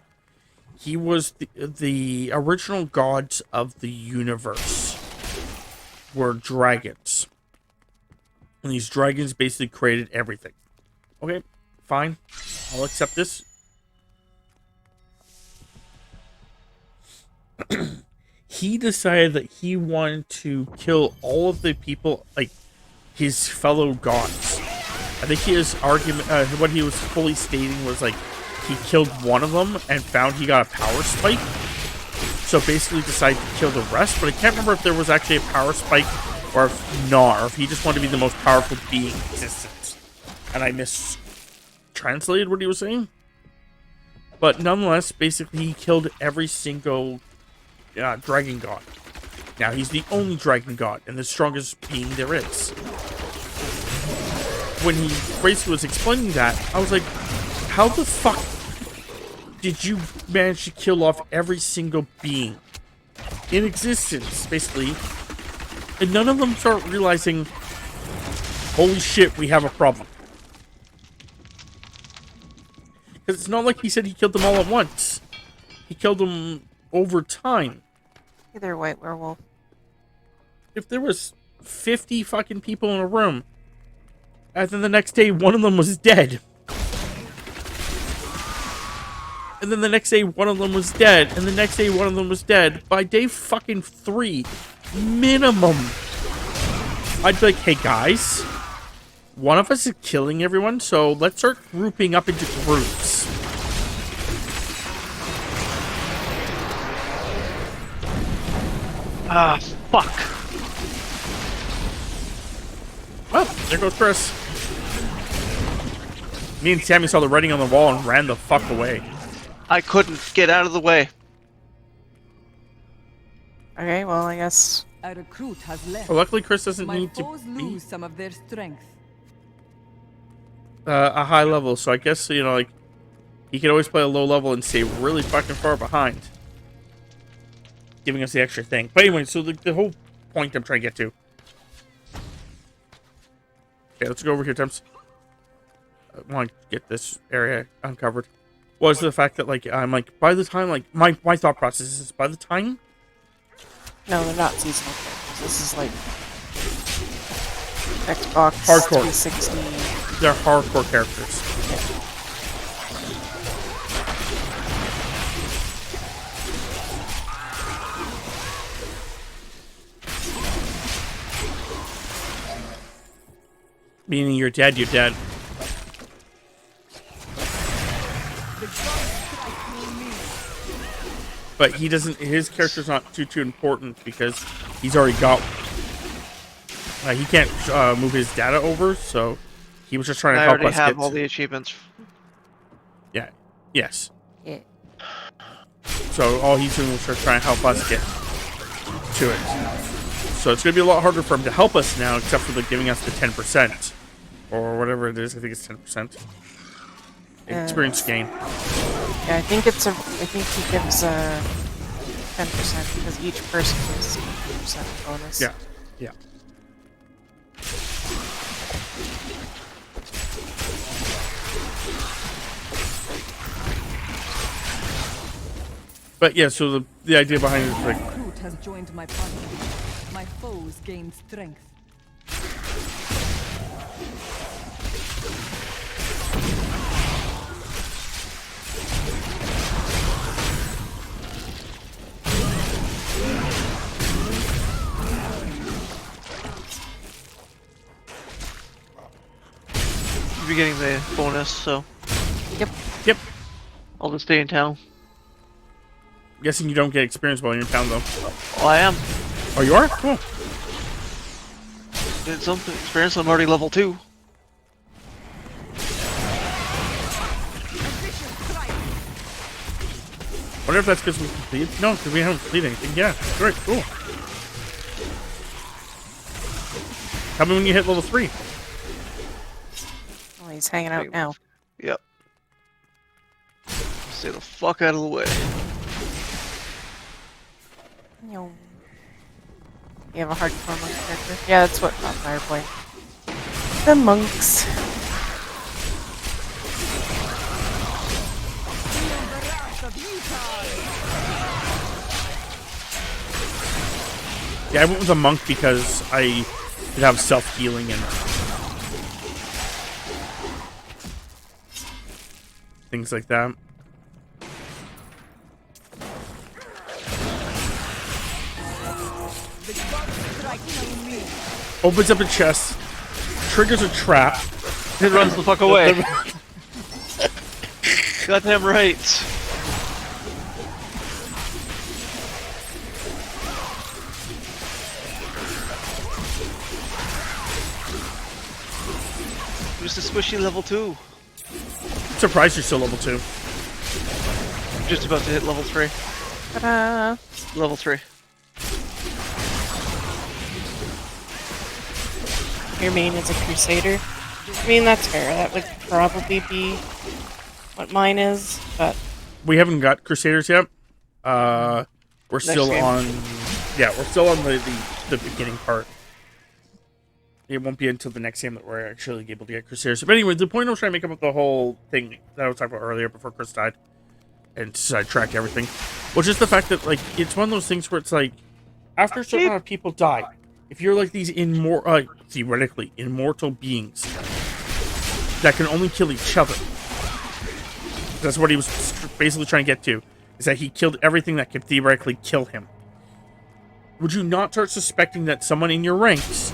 He was the original gods of the universe were dragons. And these dragons basically created everything. Okay, fine. I'll accept this. He decided that he wanted to kill all of the people, like, his fellow gods. I think his argument, what he was fully stating was, like, he killed one of them and found he got a power spike. So basically decided to kill the rest, but I can't remember if there was actually a power spike or if not, or if he just wanted to be the most powerful being in existence. And I mistranslated what he was saying. But nonetheless, basically he killed every single dragon god. Now he's the only dragon god and the strongest being there is. when he basically was explaining that, I was like, how the fuck did you manage to kill off every single being in existence, basically, and none of them start realizing, holy shit, we have a problem? Because it's not like he said he killed them all at once. He killed them over time. Either white werewolf. If there was 50 fucking people in a room, and then the next day one of them was dead, and then the next day one of them was dead, and the next day one of them was dead, by day fucking 3, minimum, I'd be like, hey guys, one of us is killing everyone, so let's start grouping up into groups. Ah, fuck. Well, there goes Chris. Me and Tammy saw the writing on the wall and ran the fuck away. I couldn't get out of the way. Okay, well, I guess. A recruit has left. Well, luckily Chris doesn't My need to foes be lose some of their strength. a high level, so I guess, you know, like, he could always play a low level and stay really fucking far behind, giving us the extra thing. But anyway, so the whole point I'm trying to get to. Okay, let's go over here, Temps. I want to get this area uncovered. Was the fact that, like, I'm like, by the time, like, my thought process is, by the time... No, they're not seasonal characters. This is like Xbox Hardcore. 360. They're hardcore characters. Meaning you're dead, you're dead. But he doesn't, his character's not too important because he's already got he can't move his data over, so he was just trying to I help already us have get all the achievements. Yeah. Yes. Yeah. So all he's doing is just trying to help us get to it. So it's going to be a lot harder for him to help us now, except for like giving us the 10%. Or whatever it is, I think it's 10%. Experience gain. Yeah, I think it's a. I think he gives 10% because each person gets 10% bonus. Yeah. Yeah. But yeah, so the idea behind it is like, Recruit has joined my party. My foes gain strength. You'll be getting the bonus, so yep. I'll just stay in town. Guessing you don't get experience while you're in town though. Oh, I am. Oh, you are? Cool. Get some experience. I'm already level 2. Wonder if that's because we completed. No, because we haven't completed anything. Yeah, great, cool. Tell me when you hit level 3. Oh, he's hanging out now. Yep. Stay the fuck out of the way. You have a hardcore monk character? Yeah, that's what Fire play. The monks. Yeah, I went with a monk because I could have self-healing and things like that. Opens up a chest, triggers a trap, It runs the fuck away. Goddamn right. Just a squishy level 2. I'm surprised you're still level 2. Just about to hit level 3. Ta-da! Level 3. Your main is a crusader. I mean, that's fair. That would probably be what mine is, but We haven't got Crusaders yet. We're still game. on. Yeah, we're still on the beginning part. It won't be until the next game that we're actually able to get Crusaders. But anyway, the point I was trying to make about the whole thing that I was talking about earlier before Chris died and sidetracked everything was just the fact that, like, it's one of those things where it's like, after a certain amount of people die, if you're like these theoretically immortal beings that can only kill each other, that's what he was basically trying to get to, is that he killed everything that could theoretically kill him. Would you not start suspecting that someone in your ranks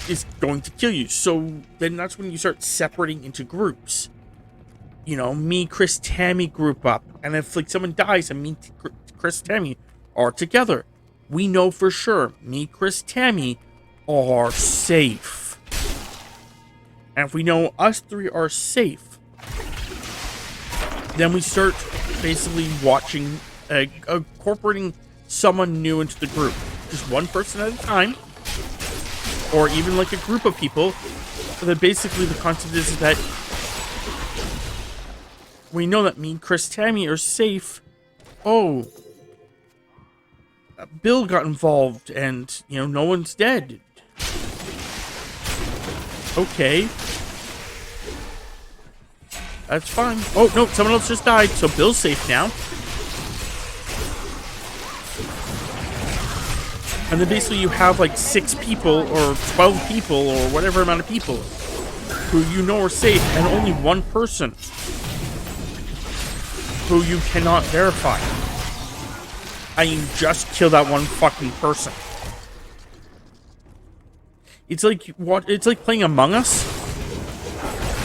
is going to kill you? So then that's when you start separating into groups. You know, me, Chris, Tammy group up. And if like someone dies and me, Chris, Tammy are together, we know for sure me, Chris, Tammy are safe. And if we know us three are safe, then we start basically watching, incorporating someone new into the group. Just one person at a time. Or even like a group of people. That basically the concept is that we know that me and Chris, Tammy are safe. Oh, Bill got involved and, you know, no one's dead. Okay. That's fine. Oh, no, someone else just died, so Bill's safe now. And then basically you have like 6 people or 12 people or whatever amount of people who you know are safe, and only one person who you cannot verify. And you just kill that one fucking person. It's like what? It's like playing Among Us.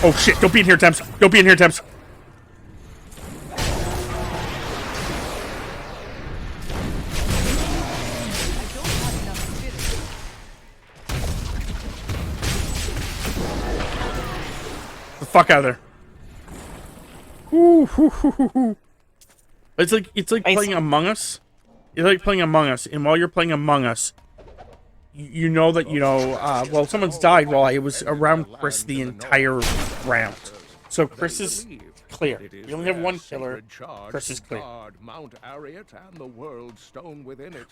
Oh shit! Don't be in here, Temps. Don't be in here, Temps. The fuck out of there. It's like playing Among Us. It's like playing Among Us, and while you're playing Among Us, you know that, you know, well, someone's died while I was around Chris the entire round. So Chris is clear. We only have one killer. Chris is clear.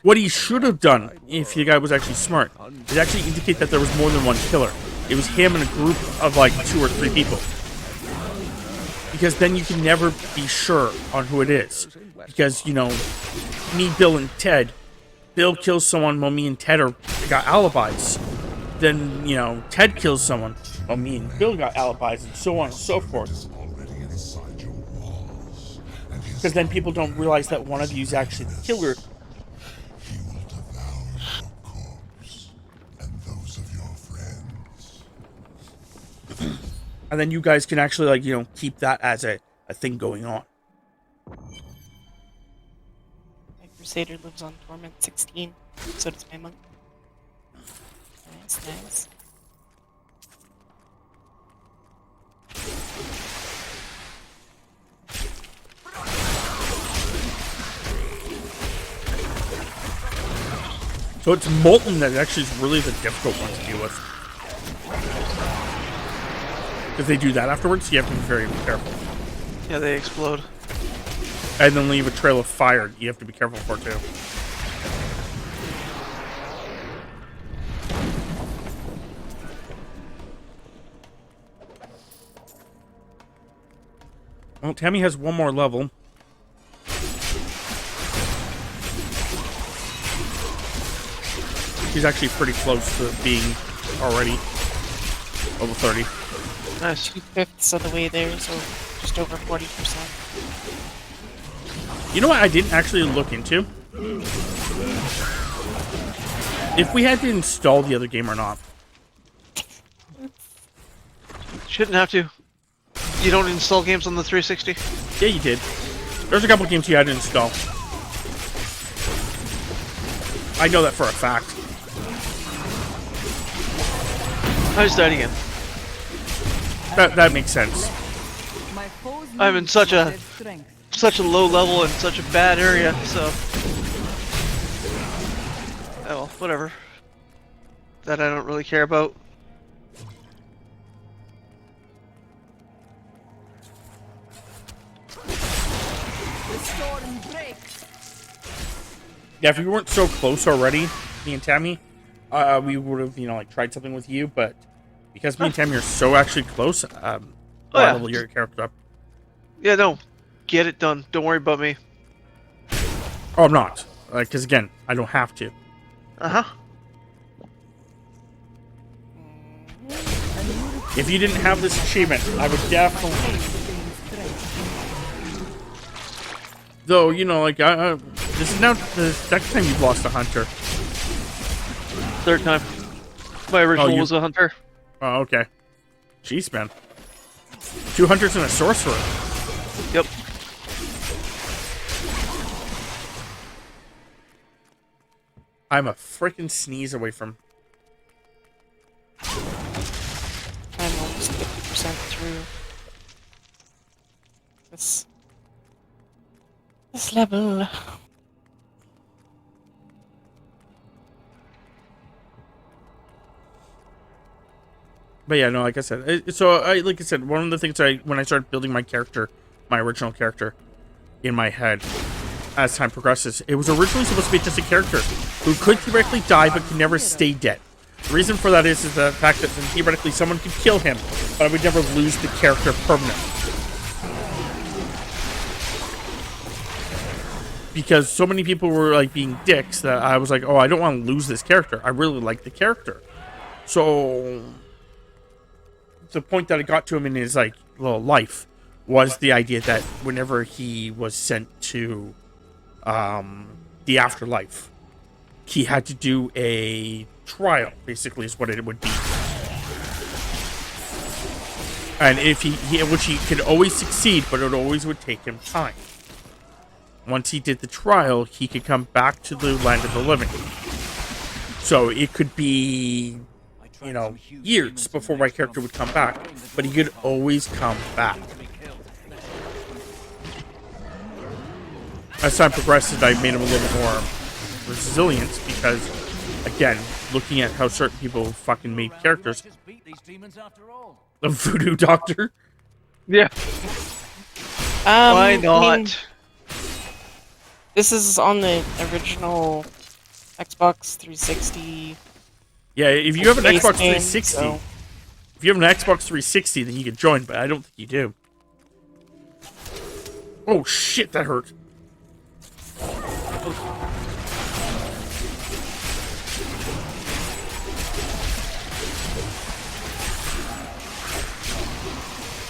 What he should have done, if the guy was actually smart, is actually indicate that there was more than one killer. It was him and a group of like 2 or 3 people. Because then you can never be sure on who it is. Because, you know, me, Bill, and Ted, Bill kills someone while me and Ted got alibis. Then, you know, Ted kills someone while me and Bill got alibis, and so on and so forth. Because then people don't realize that one of you is actually the killer. And then you guys can actually, like, you know, keep that as a thing going on. my Crusader lives on Torment 16. So does my monk. Nice, nice. So it's Molten that actually is really the difficult one to deal with. If they do that afterwards, you have to be very careful. Yeah, they explode. And then leave a trail of fire you have to be careful for too. Well, Tammy has one more level. She's actually pretty close to being already level 30. Nice. 2/5 of the way there, so just over 40%. You know what I didn't actually look into? If we had to install the other game or not. Shouldn't have to. You don't install games on the 360? Yeah, you did. There's a couple games you had to install. I know that for a fact. I just died again. That makes sense. My foes I'm in need such a- their strength. Such a low level and such a bad area, so... Oh well, whatever. That I don't really care about. Yeah, if we weren't so close already, me and Tammy, we would have, like tried something with you. But because me and Tammy are so actually close, Oh, why yeah. level your character up? Yeah, no. Get it done. Don't worry about me. Oh, I'm not. Because again, I don't have to. Uh-huh. If you didn't have this achievement, I would definitely. Though, this is now the second time you've lost a hunter. Third time. My original you- was a hunter. Oh, okay. Jeez, man. 2 hunters and a sorcerer. Yep. I'm a freaking sneeze away from. I'm almost 50% through this level. But yeah, no, like I said, like I said, one of the things when I started building my character, my original character, in my head, as time progresses, it was originally supposed to be just a character who could theoretically die but could never stay dead. The reason for that is the fact that then theoretically someone could kill him, but I would never lose the character permanently. Because so many people were like being dicks that I was like, oh, I don't want to lose this character. I really like the character. So the point that I got to him in his like little life was the idea that whenever he was sent to the afterlife, he had to do a trial, basically is what it would be. And if which he could always succeed, but it always would take him time. Once he did the trial, he could come back to the land of the living. So it could be, years before my character would come back, but he could always come back. As time progresses, I made him a little more resilient because, again, looking at how certain people fucking made characters. The voodoo doctor? Yeah. Why not? I mean, this is on the original Xbox 360. Yeah, if you have an base Xbox game, 360, so- if you have an Xbox 360, then you can join, but I don't think you do. Oh shit, that hurt.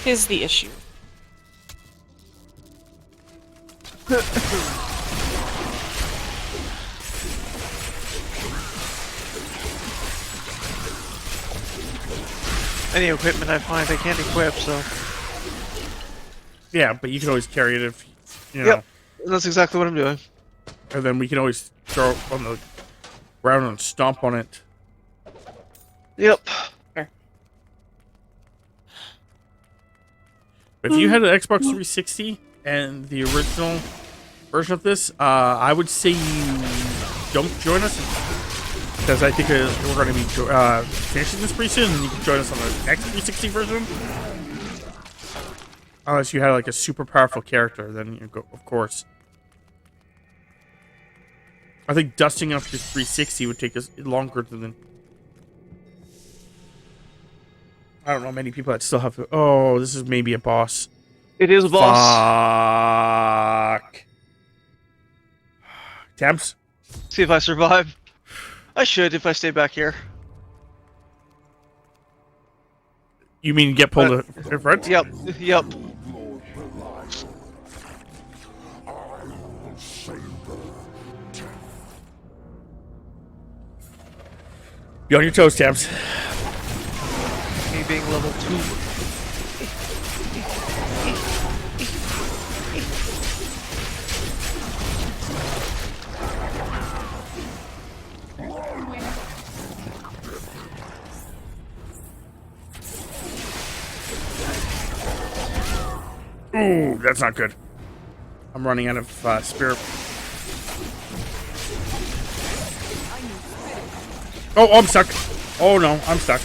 Here's the issue. Any equipment I find I can't equip, so... Yeah, but you can always carry it if, Yep, that's exactly what I'm doing. And then we can always throw it on the ground and stomp on it. Yep. But if you had an Xbox 360 and the original version of this, I would say you don't join us because I think we're going to be finishing this pretty soon, and you can join us on the next 360 version. Unless you had like a super powerful character, then you go, of course. I think dusting up to 360 would take us longer than. I don't know many people that still have. Oh, this is maybe a boss. It is a boss. Fuck. Temps? See if I survive. I should if I stay back here. You mean get pulled in front? Yep. Yep. Be on your toes, Temps. Me being level 2. Ooh, that's not good. I'm running out of spirit. Oh, I'm stuck. Oh no, I'm stuck.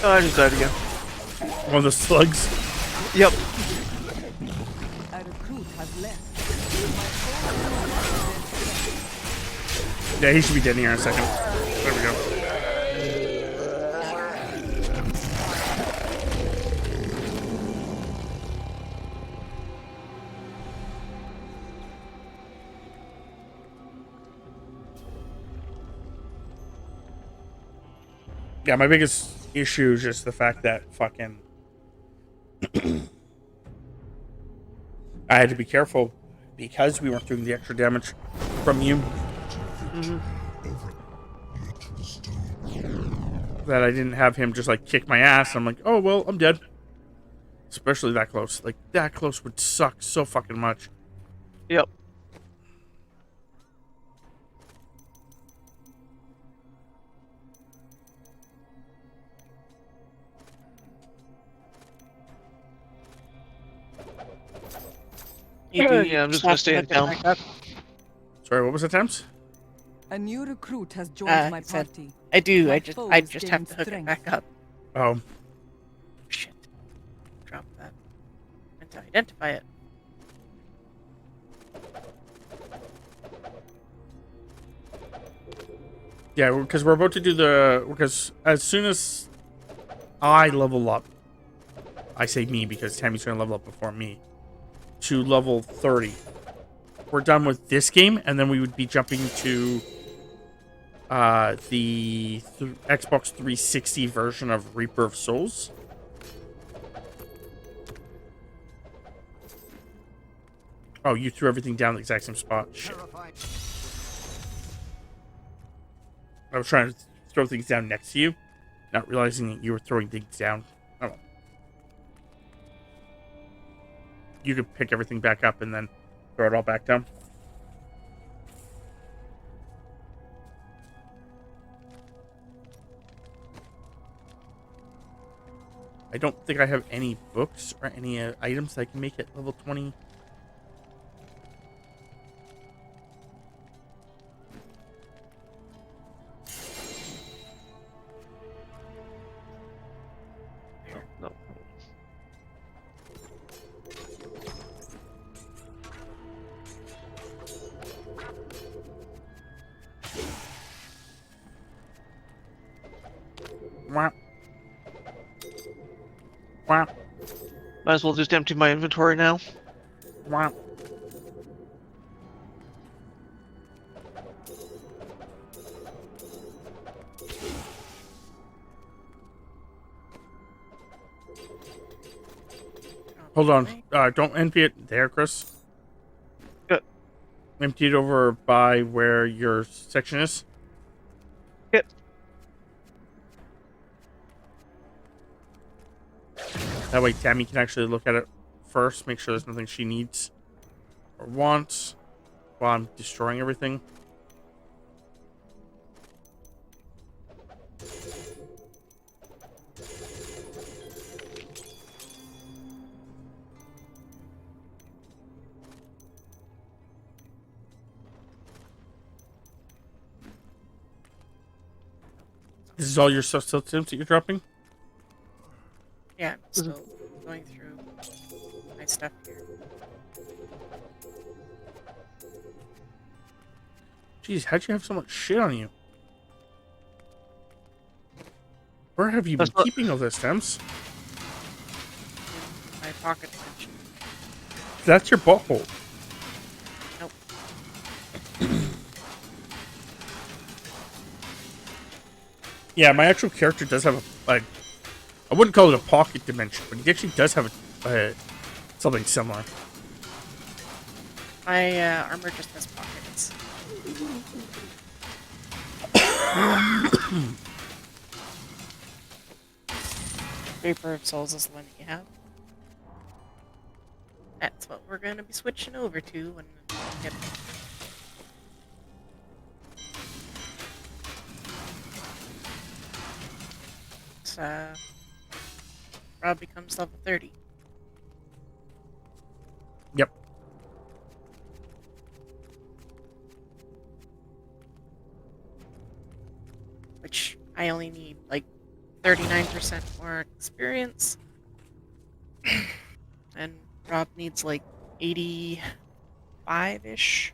Oh, I just died again. One of the slugs. Yep. A recruit has left. Yeah, he should be dead here in a second. There we go. Yeah, my biggest issue is just the fact that fucking I had to be careful because we weren't doing the extra damage from you. That I didn't have him just like kick my ass. I'm like, oh well, I'm dead. Especially that close. Like that close would suck so fucking much. Yep. You do. Yeah, I'm just gonna stay in town. Sorry, what was the temps? A new recruit has joined my said- party. I do. My I just have foes to gain hook it strength. back up. Oh, Shit. Drop that. And to identify it. yeah, because we're about to do because as soon as I level up, I say me because Tammy's going to level up before me, to level 30. We're done with this game, and then we would be jumping to the Xbox 360 version of Reaper of Souls. Oh, you threw everything down the exact same spot. Shit. I was trying to throw things down next to you, not realizing that you were throwing things down. Oh. You could pick everything back up and then throw it all back down. I don't think I have any books or any items I can make at level 20. No. Wah. Wah. Might as well just empty my inventory now. Wah. Hold on. Don't empty it there, Chris. Good. Empty it over by where your section is. Yep. That way Tammy can actually look at it first, make sure there's nothing she needs or wants while I'm destroying everything. This is all your substitutes that you're dropping? Yeah, I'm still going through my stuff here. Jeez, how'd you have so much shit on you? Where have you been That's not- keeping all this, Thames? In my pocket dimension. That's your butthole. Nope. Yeah, my actual character does have a I wouldn't call it a pocket dimension, but he actually does have something similar. My armor just has pockets. Reaper of Souls is the one that you have. That's what we're going to be switching over to when we get Rob becomes level 30. Yep. Which I only need like 39% more experience. And Rob needs like 85-ish.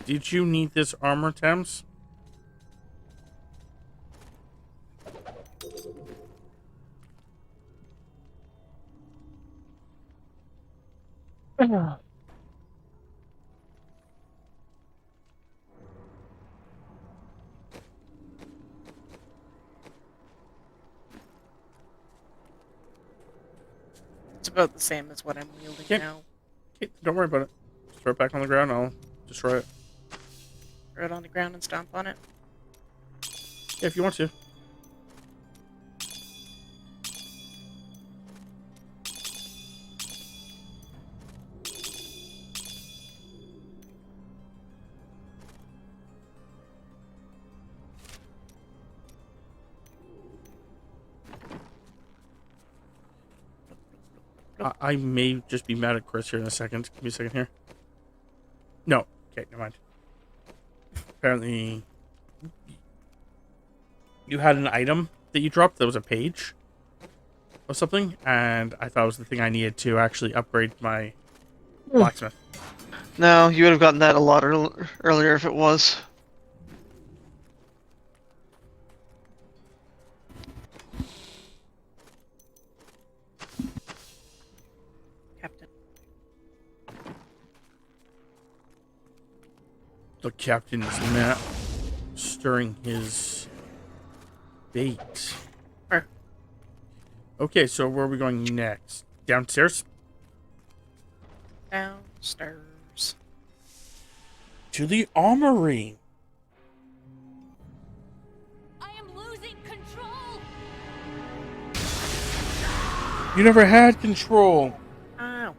Did you need this armor, Thames? It's about the same as what I'm wielding Yep. now. Okay, don't worry about it. Just throw it back on the ground. I'll destroy it. Throw it on the ground and stomp on it. Yeah, if you want to. I may just be mad at Chris here in a second. Give me a second here. No. Okay, never mind. Apparently, you had an item that you dropped that was a page or something, and I thought it was the thing I needed to actually upgrade my blacksmith. No, you would have gotten that a lot earlier if it was. Captain. The captain is not stirring his bait. Sure. Okay, so where are we going next? Downstairs? Downstairs. To the armory. I am losing control. You never had control. Ow.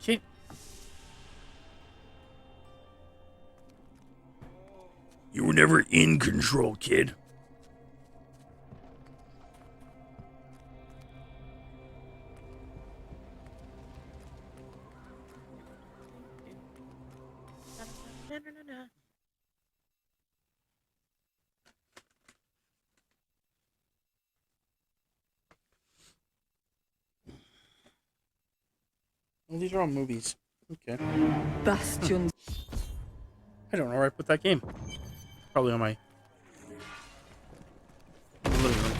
Okay. You were never in control, kid. Na-na-na-na-na. Well, these are all movies. Okay. Bastions. I don't know where I put that game. Probably on my living room.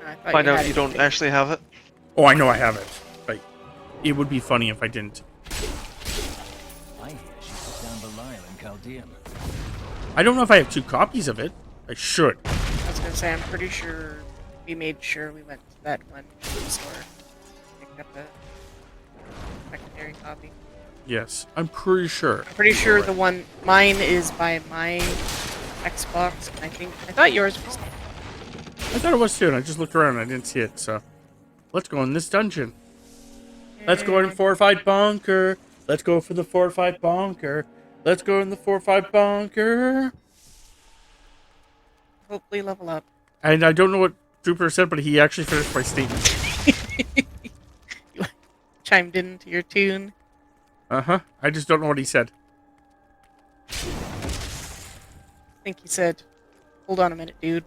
I thought Find you out had you it. don't actually have it. Oh, I know I have it, but it would be funny if I didn't. I hear she took down Belial in Chaldean. I don't know if I have 2 copies of it. I should. I was gonna say, I'm pretty sure we made sure we went to that one store, picked up a secondary copy. Yes, I'm pretty sure. I'm pretty sure the one mine is by my Xbox. I thought yours was. I thought it was too, and I just looked around and I didn't see it, so. Let's go in this dungeon. Let's go in the fortified bunker. Let's go for the fortified bunker. Let's go in the fortified bunker. Hopefully level up. And I don't know what Jupiter said, but he actually finished my statement. You chimed into your tune. Uh-huh. I just don't know what he said. I think he said, "Hold on a minute, dude."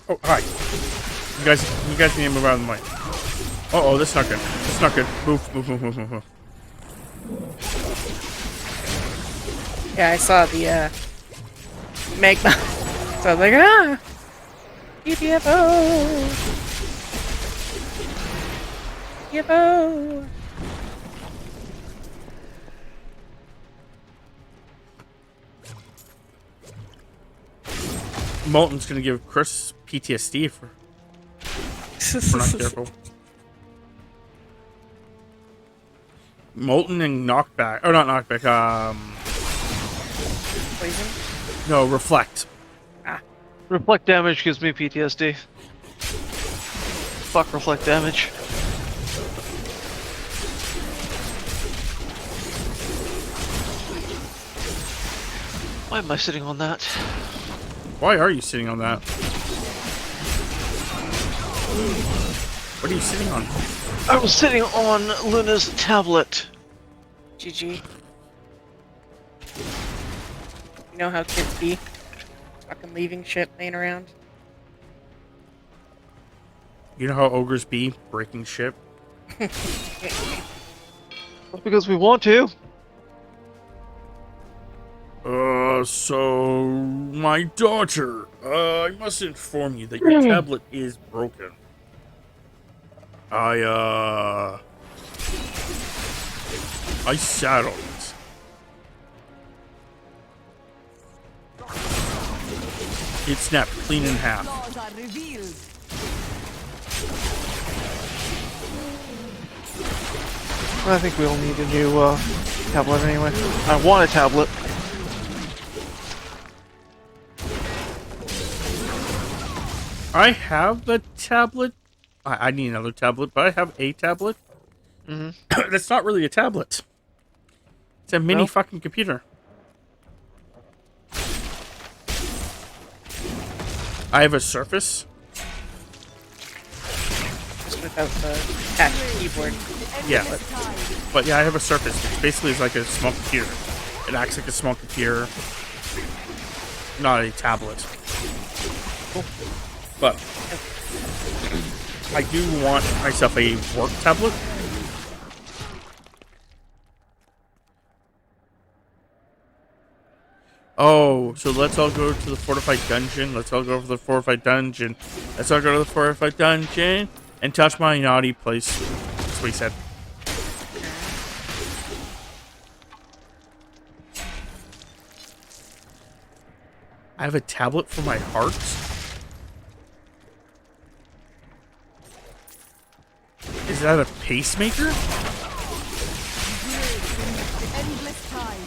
Oh, hi. You guys need to move out of the mic. Uh-oh, that's not good. That's not good. Move. Yeah, I saw the magma. So I was like, ah! UFO! UFO! Molten's gonna give Chris PTSD if we're not careful. Molten and knockback, or not knockback. Poison? No, reflect. Reflect damage gives me PTSD. Fuck reflect damage. Why am I sitting on that? Why are you sitting on that? What are you sitting on? I was sitting on Luna's tablet. GG. You know how kids be? Fucking leaving shit laying around. You know how ogres be breaking shit? That's because we want to. So my daughter, I must inform you that your tablet is broken. I sat on it. It snapped clean in half. Flaws are revealed. I think we'll need a new tablet anyway. I want a tablet. I have the tablet. I need another tablet, but I have a tablet. Mm-hmm. That's not really a tablet. It's a mini fucking computer. I have a Surface. Just without the attached keyboard. Yeah, but yeah, I have a Surface. It's basically like a small computer. It acts like a small computer, not a tablet. But I do want myself a work tablet. Oh, so let's all go to the fortified dungeon. Let's all go to the fortified dungeon. Let's all go to the fortified dungeon and touch my naughty place. That's what he said. I have a tablet for my heart. Is that a pacemaker? Endless time.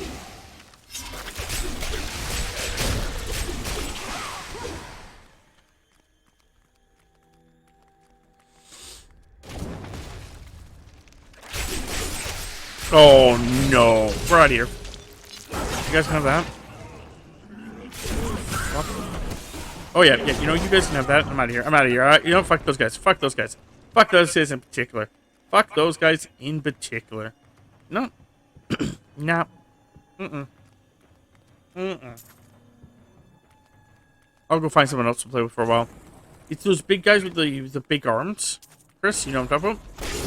Oh no. We're out of here. You guys have that? Fuck. Oh yeah, you know, you guys can have that. I'm out of here. I'm out of here. Alright, you know, fuck those guys. Fuck those guys. Fuck those guys in particular. Fuck those guys in particular. No. Nah. I'll go find someone else to play with for a while. It's those big guys with the big arms. Chris, you know what I'm talking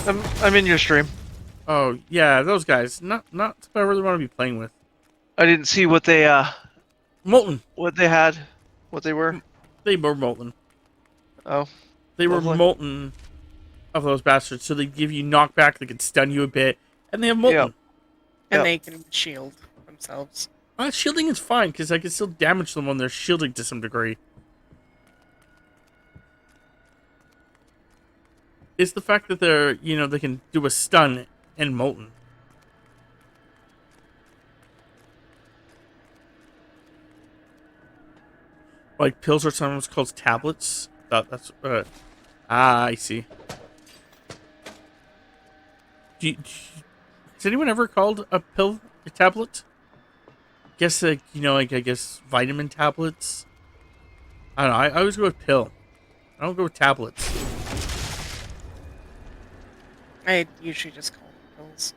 about? I'm in your stream. Oh yeah, those guys. Not what I really want to be playing with. I didn't see what they Molten. what they had, what they were. They were molten. Oh. They were Lovely. molten of those bastards, so they give you knockback, they can stun you a bit, and they have molten. Yep. And Yep. they can shield themselves. Shielding is fine, because I can still damage them when they're shielding to some degree. It's the fact that they're, you know, they can do a stun and molten. Like pills are sometimes called tablets. That's I see. Has anyone ever called a pill a tablet? Guess like, you know, like I guess vitamin tablets. I don't know. I always go with pill. I don't go with tablets. I usually just call them pills.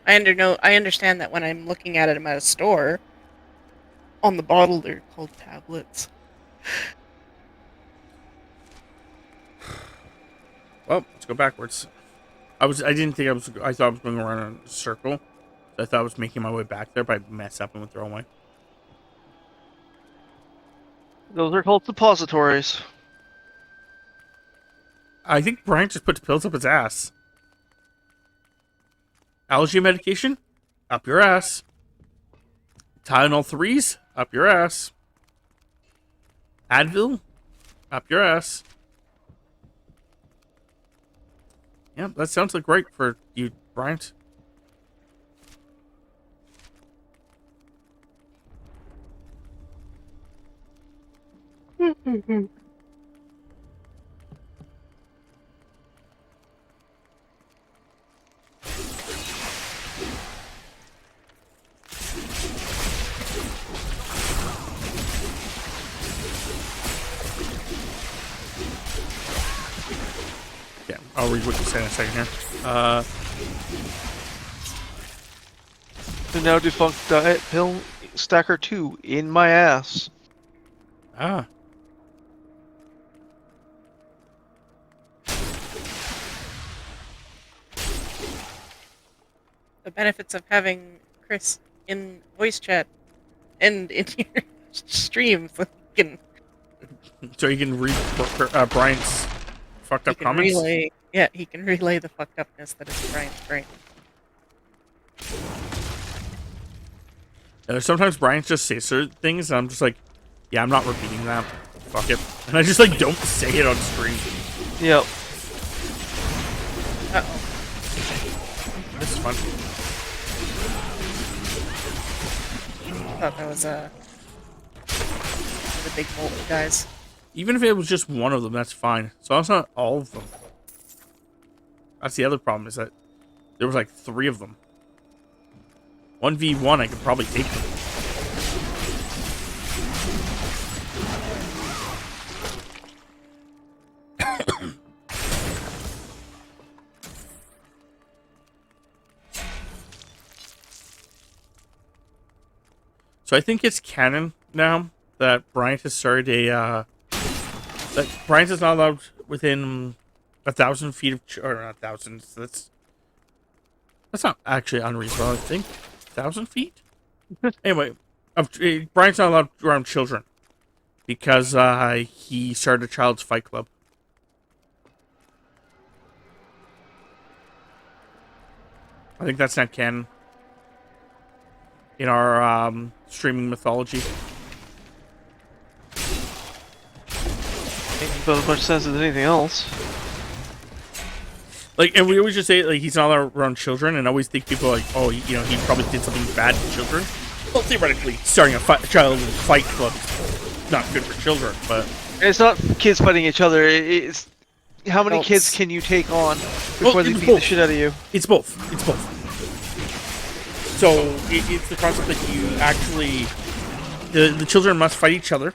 I understand that when I'm looking at them at a store, on the bottle they're called tablets. Well, let's go backwards. I thought I was going around in a circle. I thought I was making my way back there, but I messed up and went the wrong way. Those are called suppositories. I think Bryant just put pills up his ass. Allergy medication? Up your ass. Tylenol 3s? Up your ass. Advil? Up your ass. Yeah, that sounds like right for you, Bryant. Yeah, I'll read what you said in a second here. The now defunct diet pill stacker 2 in my ass. Ah. The benefits of having Chris in voice chat and in your streams. So you can read Bryant's fucked up comments? He can relay the fucked upness that is Brian's brain. Sometimes Bryant just says certain things, and I'm just like, yeah, I'm not repeating that. Fuck it. And I just, like, don't say it on stream. Yep. Uh-oh. This is fun. I thought that was, the big bolt guys. Even if it was just one of them, that's fine. So it's not all of them. That's the other problem, is that there was, like, 3 of them. 1v1, I could probably take them. So I think it's canon now that Bryant has started a, that Bryant is not allowed within 1,000 feet of, or not thousands, that's not actually unreasonable, I think. 1,000 feet? Anyway, Bryant's not allowed around children because he started a child's fight club. I think that's not canon in our streaming mythology. Makes about as much sense as anything else. Like, and we always just say, like, he's not allowed around children, and I always think people are like, oh, you know, he probably did something bad to children. Well, theoretically, starting a child fight club is not good for children, but... And it's not kids fighting each other, it's... How many kids can you take on before they beat the shit out of you? It's both. It's both. So, it's the concept that you actually... The children must fight each other.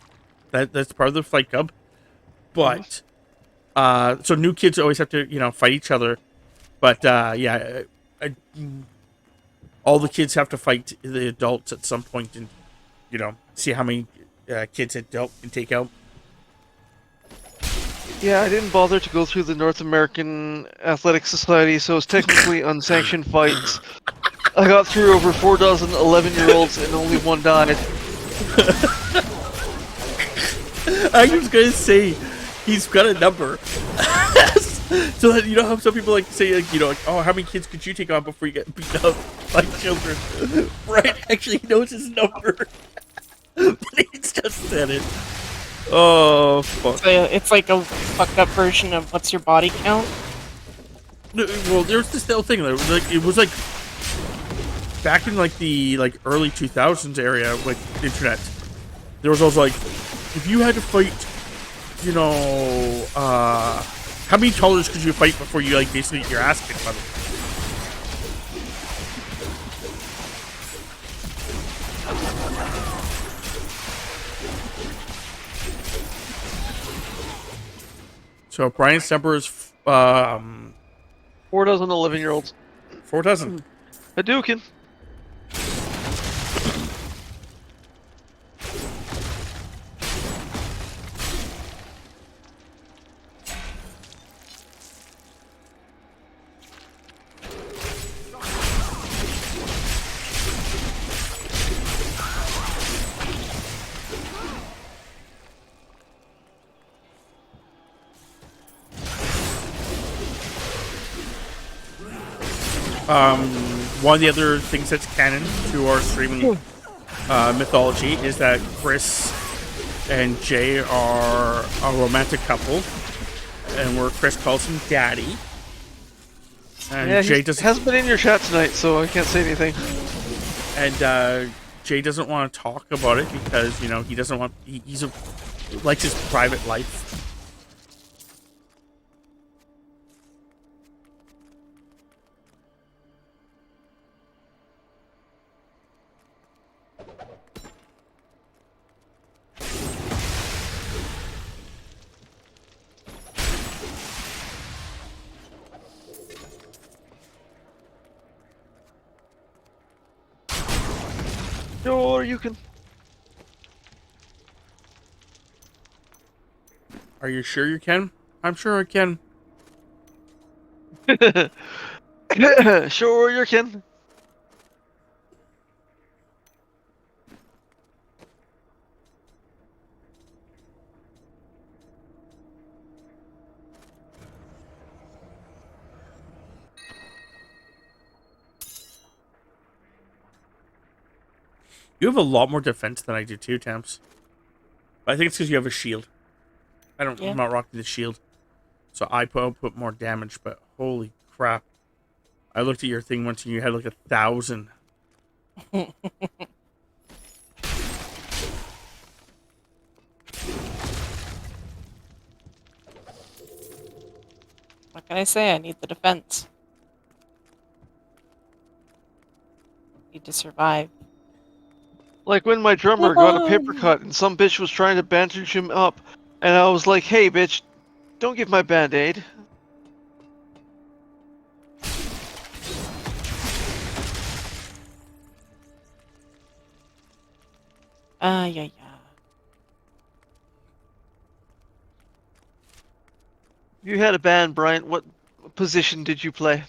That's part of the fight club. But... so new kids always have to, you know, fight each other. But, yeah, all the kids have to fight the adults at some point and, you know, see how many kids an adult can take out. Yeah, I didn't bother to go through the North American Athletic Society, so it's technically unsanctioned fights. I got through over 4 dozen 11-year-olds and only one died. I was going to say... He's got a number. So that, you know how some people like to say, like, you know, like, oh, how many kids could you take on before you get beat up by children? Right, actually knows his number. But he's just said it. Oh, fuck. It's like a fucked up version of what's your body count? Well, there's this little thing. It was like back in like the early 2000s area with internet. There was also like, if you had to fight, you know, how many toddlers could you fight before you, like, basically get your ass kicked by them? So Bryant's number is 4 dozen 11-year-olds. 4 dozen. Hadouken. One of the other things that's canon to our streaming mythology is that Chris and Jay are a romantic couple, and where Chris calls him daddy. And Yeah, Jay he doesn't. hasn't been in your chat tonight, so I can't say anything. And Jay doesn't want to talk about it because he doesn't want. Likes his private life. Sure, you can. Are you sure you can? I'm sure I can. Sure, you can. You have a lot more defense than I do too, Temps. I think it's because you have a shield. I'm not rocking the shield. So I put more damage, but holy crap. I looked at your thing once and you had like 1,000. What can I say? I need the defense. Need to survive. Like when my drummer got a paper cut and some bitch was trying to bandage him up, and I was like, hey bitch, don't give my band-aid. Yeah. You had a band, Bryant. What position did you play?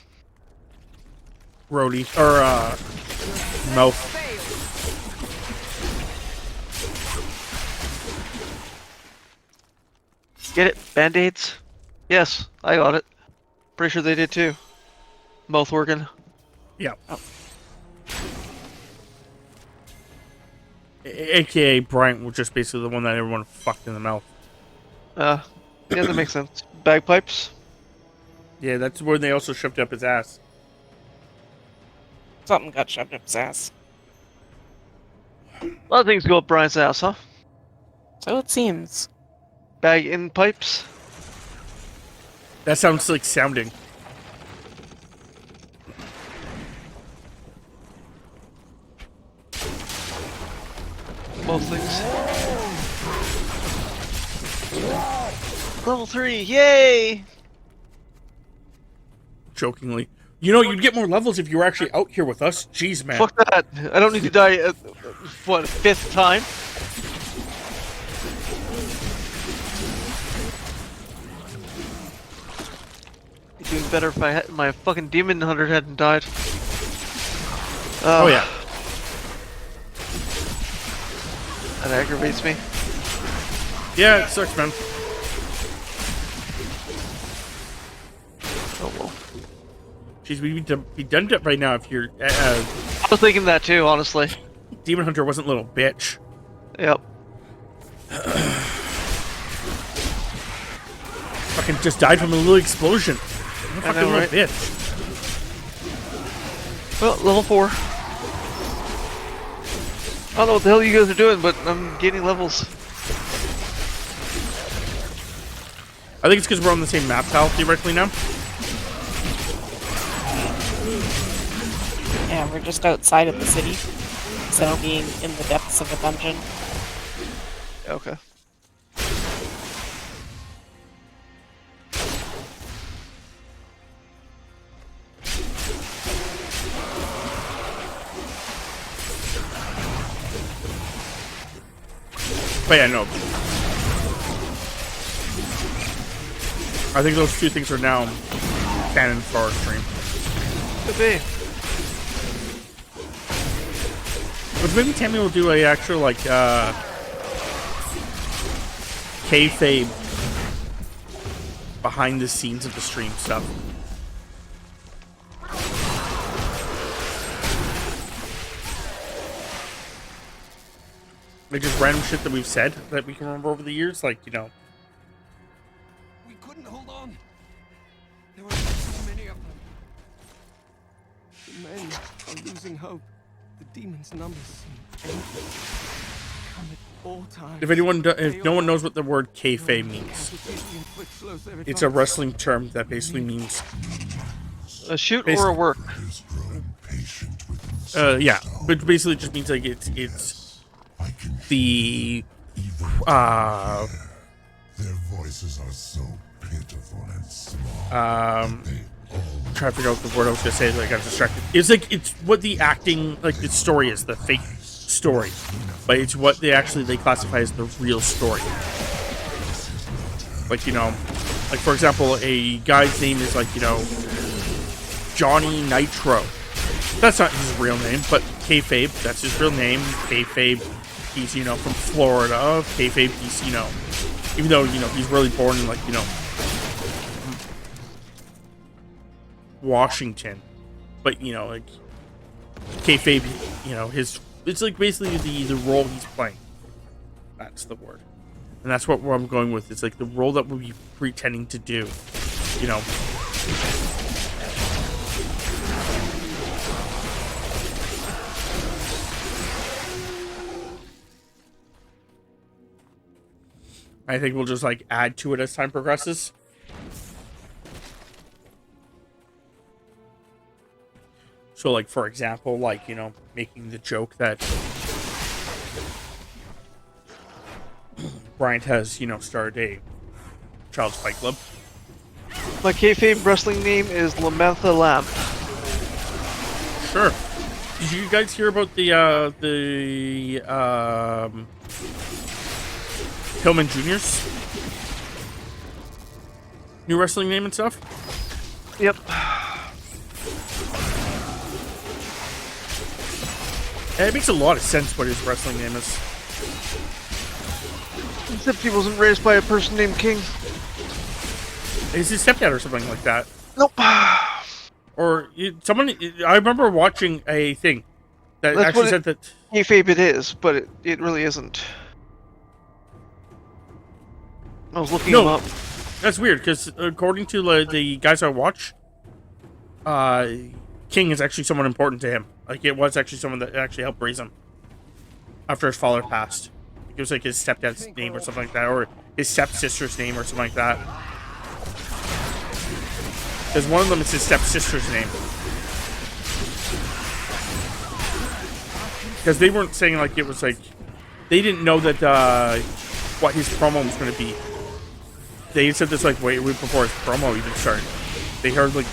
Roadie. Or, mouth. Get it? Band-aids? Yes, I got it. Pretty sure they did too. Mouth organ. Yeah. Oh. AKA Bryant was just basically the one that everyone fucked in the mouth. Yeah, that makes sense. Bagpipes? Yeah, that's where they also shoved up his ass. Something got shoved up his ass. A lot of things go up Bryant's ass, huh? So it seems. Bag in pipes? That sounds like sounding. Both things. Level 3, yay! Jokingly. You'd get more levels if you were actually out here with us. Jeez, man. Fuck that. I don't need to die at, what, 5th time? Be doing better if my fucking demon hunter hadn't died. Oh yeah. That aggravates me. Yeah, it sucks, man. Oh well. Jeez, we'd be done right now if you're. I was thinking that too, honestly. Demon Hunter wasn't a little bitch. Yep. Fucking just died from a little explosion. I know, right? Bitch. Well, level 4. I don't know what the hell you guys are doing, but I'm gaining levels. I think it's because we're on the same map tile theoretically now. Yeah, we're just outside of the city, instead of being in the depths of a dungeon. Okay. But yeah, no. I think those two things are now canon for our stream. Could be. But maybe Tammy will do a actual, like, kayfabe behind the scenes of the stream stuff. Like just random shit that we've said that we can remember over the years. Like, you know, We couldn't hold on. There were so many of them. The men are losing hope. The demons' numbers seem endless. Come at all times. if no one knows what the word kayfabe means, it's a wrestling term that basically means A shoot or a work? yeah, but basically just means like it's the Their voices are so pitiful and small. trying to figure out the word I was gonna say, like I got distracted. It's what the acting, like the story is, the fake story, but it's what they classify as the real story. Like, you know, like for example, a guy's name is like, you know, Johnny Nitro. That's not his real name, but kayfabe, that's his real name. Kayfabe, he's, you know, from Florida. Kayfabe, he's, you know, even though, you know, he's really born in, like, you know, Washington, but, you know, like kayfabe, you know, it's like basically the role he's playing. That's the word, and that's what I'm going with. It's like the role that we'll be pretending to do, you know. I think we'll just like add to it as time progresses. So, like, for example, like, you know, making the joke that Bryant has, you know, started a child's fight club. My kayfabe wrestling name is Lamantha Lamp. Sure. Did you guys hear about the Hillman Jr.'s new wrestling name and stuff? Yep. And it makes a lot of sense what his wrestling name is. Except he wasn't raised by a person named King. Is his stepdad or something like that? Nope. Or someone, I remember watching a thing that That's actually said that kayfabe it is, but it really isn't. I was looking him up. That's weird, because according to the guys I watch, King is actually someone important to him. Like, it was actually someone that actually helped raise him after his father passed. It was like his stepdad's name or something like that, or his stepsister's name or something like that. Because one of them is his stepsister's name. Because they weren't saying like it was like, they didn't know that what his promo was going to be. They said this like way before his promo even started. They heard like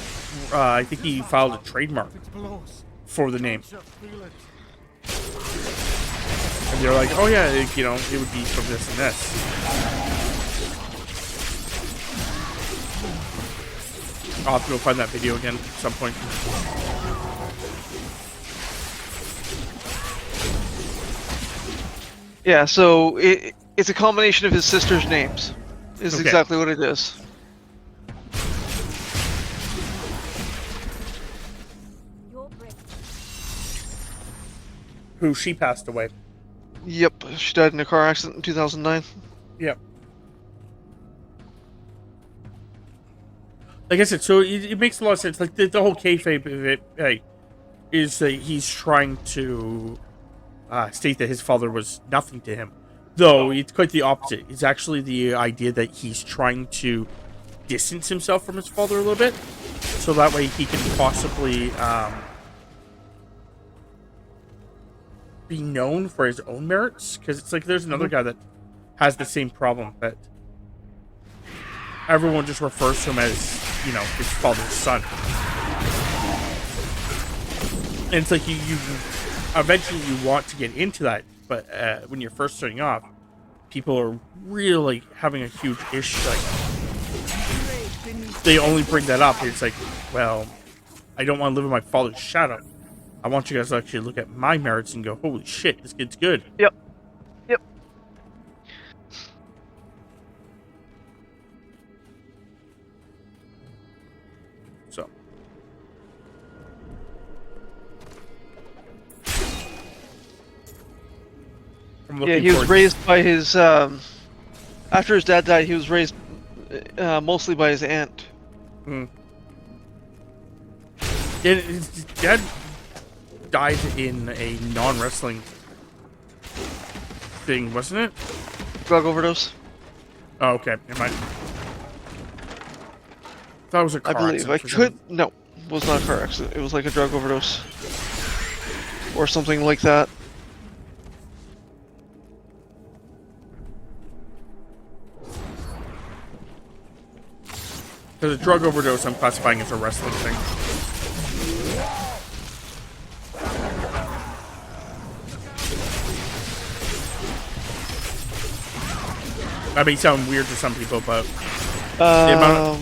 I think he filed a trademark for the name, and they're like, "Oh yeah, you know, it would be from this and this." I'll have to go find that video again at some point. Yeah, so it's a combination of his sister's names. Is Okay. exactly what it is. Who she passed away. Yep, she died in a car accident in 2009. Yep. Like I said, so it makes a lot of sense. Like the whole kayfabe of it, like, is that he's trying to state that his father was nothing to him. Though it's quite the opposite. It's actually the idea that he's trying to distance himself from his father a little bit, so that way he can possibly be known for his own merits. Because it's like there's another guy that has the same problem, that everyone just refers to him as, you know, his father's son. And it's like you eventually you want to get into that, but when you're first starting off, people are really having a huge issue. Like, they only bring that up. It's like, well, I don't want to live in my father's shadow. I want you guys to actually look at my merits and go, holy shit, this kid's good. Yep. Yep. So. I'm Yeah, looking he was forward- raised by his. After his dad died, he was raised mostly by his aunt. Yeah, his dad died in a non-wrestling thing, wasn't it? Drug overdose. Oh, okay. Never mind. Thought it was a car I believe. accident I for could. No, it was not a car accident. It was like a drug overdose. Or something like that. Because a drug overdose, I'm classifying as a wrestling thing. That may sound weird to some people, but the amount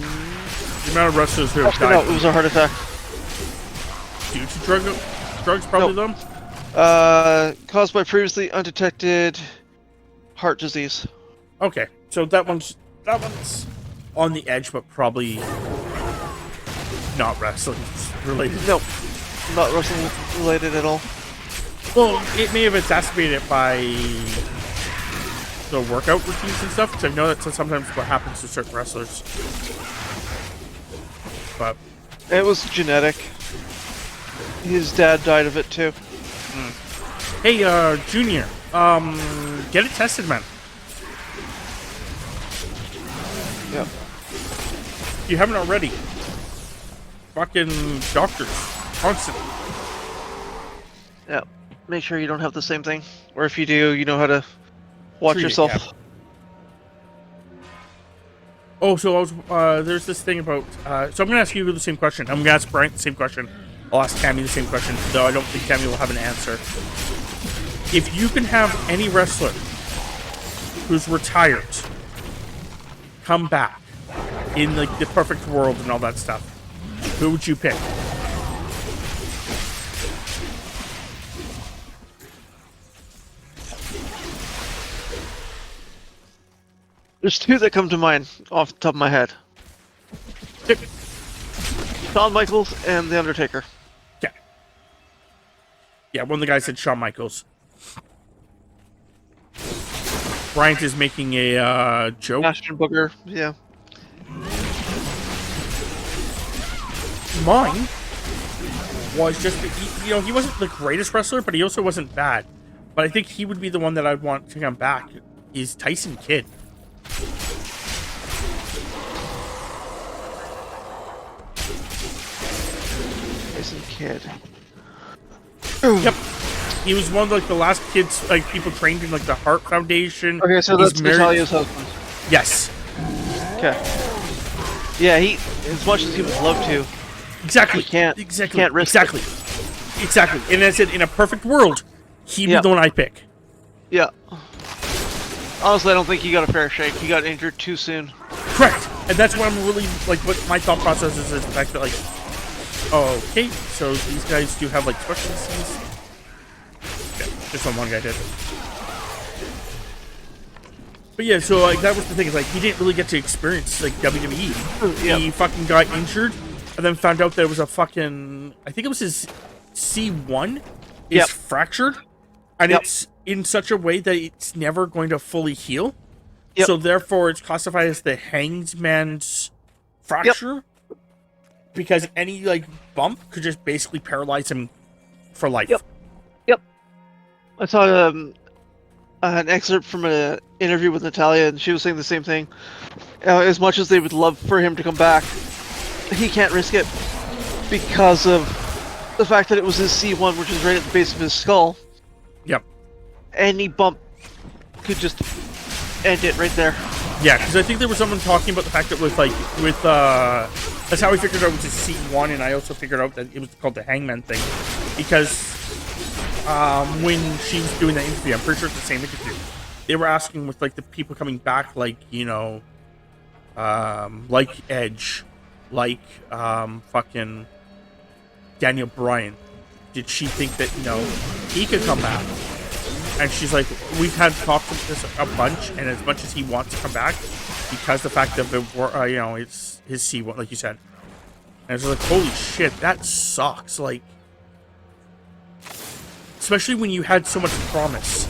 of wrestlers who have Actually, no, died it was a heart attack. due to drugs, probably them. Caused by previously undetected heart disease. Okay, so that one's on the edge, but probably not wrestling related. No, not wrestling related at all. Well, it may have exacerbated it by the workout routines and stuff, because I know that's sometimes what happens to certain wrestlers. But It was genetic. His dad died of it too. hey, Junior, get it tested, man. Yep. If you haven't already. Fucking doctors, constantly. Yep. Make sure you don't have the same thing, or if you do, you know how to watch Treat it, yourself. yeah. Oh, so I was, there's this thing about, so I'm going to ask you the same question. I'm going to ask Bryant the same question. I'll ask Tammy the same question, though I don't think Tammy will have an answer. If you can have any wrestler who's retired come back in like the perfect world and all that stuff, who would you pick? There's two that come to mind off the top of my head. Pick. Shawn Michaels and The Undertaker. Yeah. Yeah, one of the guys said Shawn Michaels. Bryant is making a joke. Ashton Booker, yeah. Mine was just, he wasn't the greatest wrestler, but he also wasn't bad. But I think he would be the one that I'd want to come back, is Tyson Kidd. Tyson Kidd. Yep. He was one of like the last kids, like people trained in like the Heart Foundation. Okay, so He's that's married- Natalia's husband. Yes. Okay. Yeah, he, as much as he would love to, Exactly. he can't. Exactly. Can't risk exactly. Exactly. And as I said, in a perfect world, he'd be Yeah. the one I pick. Yeah. Honestly, I don't think he got a fair shake. He got injured too soon. Correct. And that's what I'm really like. What my thought process is the fact that like, okay, so these guys do have like specialties. Yeah, just one guy did. But yeah, so like that was the thing, is like he didn't really get to experience like WWE. Yeah. He fucking got injured and then found out there was a fucking, I think it was his C1 is Yep. fractured, and Yep. it's in such a way that it's never going to fully heal. Yep. So therefore it's classified as the hangman's fracture. Because any like bump could just basically paralyze him for life. Yep. Yep. I saw an excerpt from an interview with Natalia, and she was saying the same thing. As much as they would love for him to come back, he can't risk it because of the fact that it was his C1, which is right at the base of his skull. Yep. Any bump could just end it right there. Yeah, because I think there was someone talking about the fact that with that's how I figured out it was his C1, and I also figured out that it was called the hangman thing. Because when she was doing that interview, I'm pretty sure it's the same interview, they were asking with like the people coming back, like, like Edge, like fucking Daniel Bryan, did she think that he could come back? And she's like, we've had talked about this a bunch, and as much as he wants to come back, because the fact that it's his C1, like you said, and it's like, holy shit, that sucks. Like, especially when you had so much promise.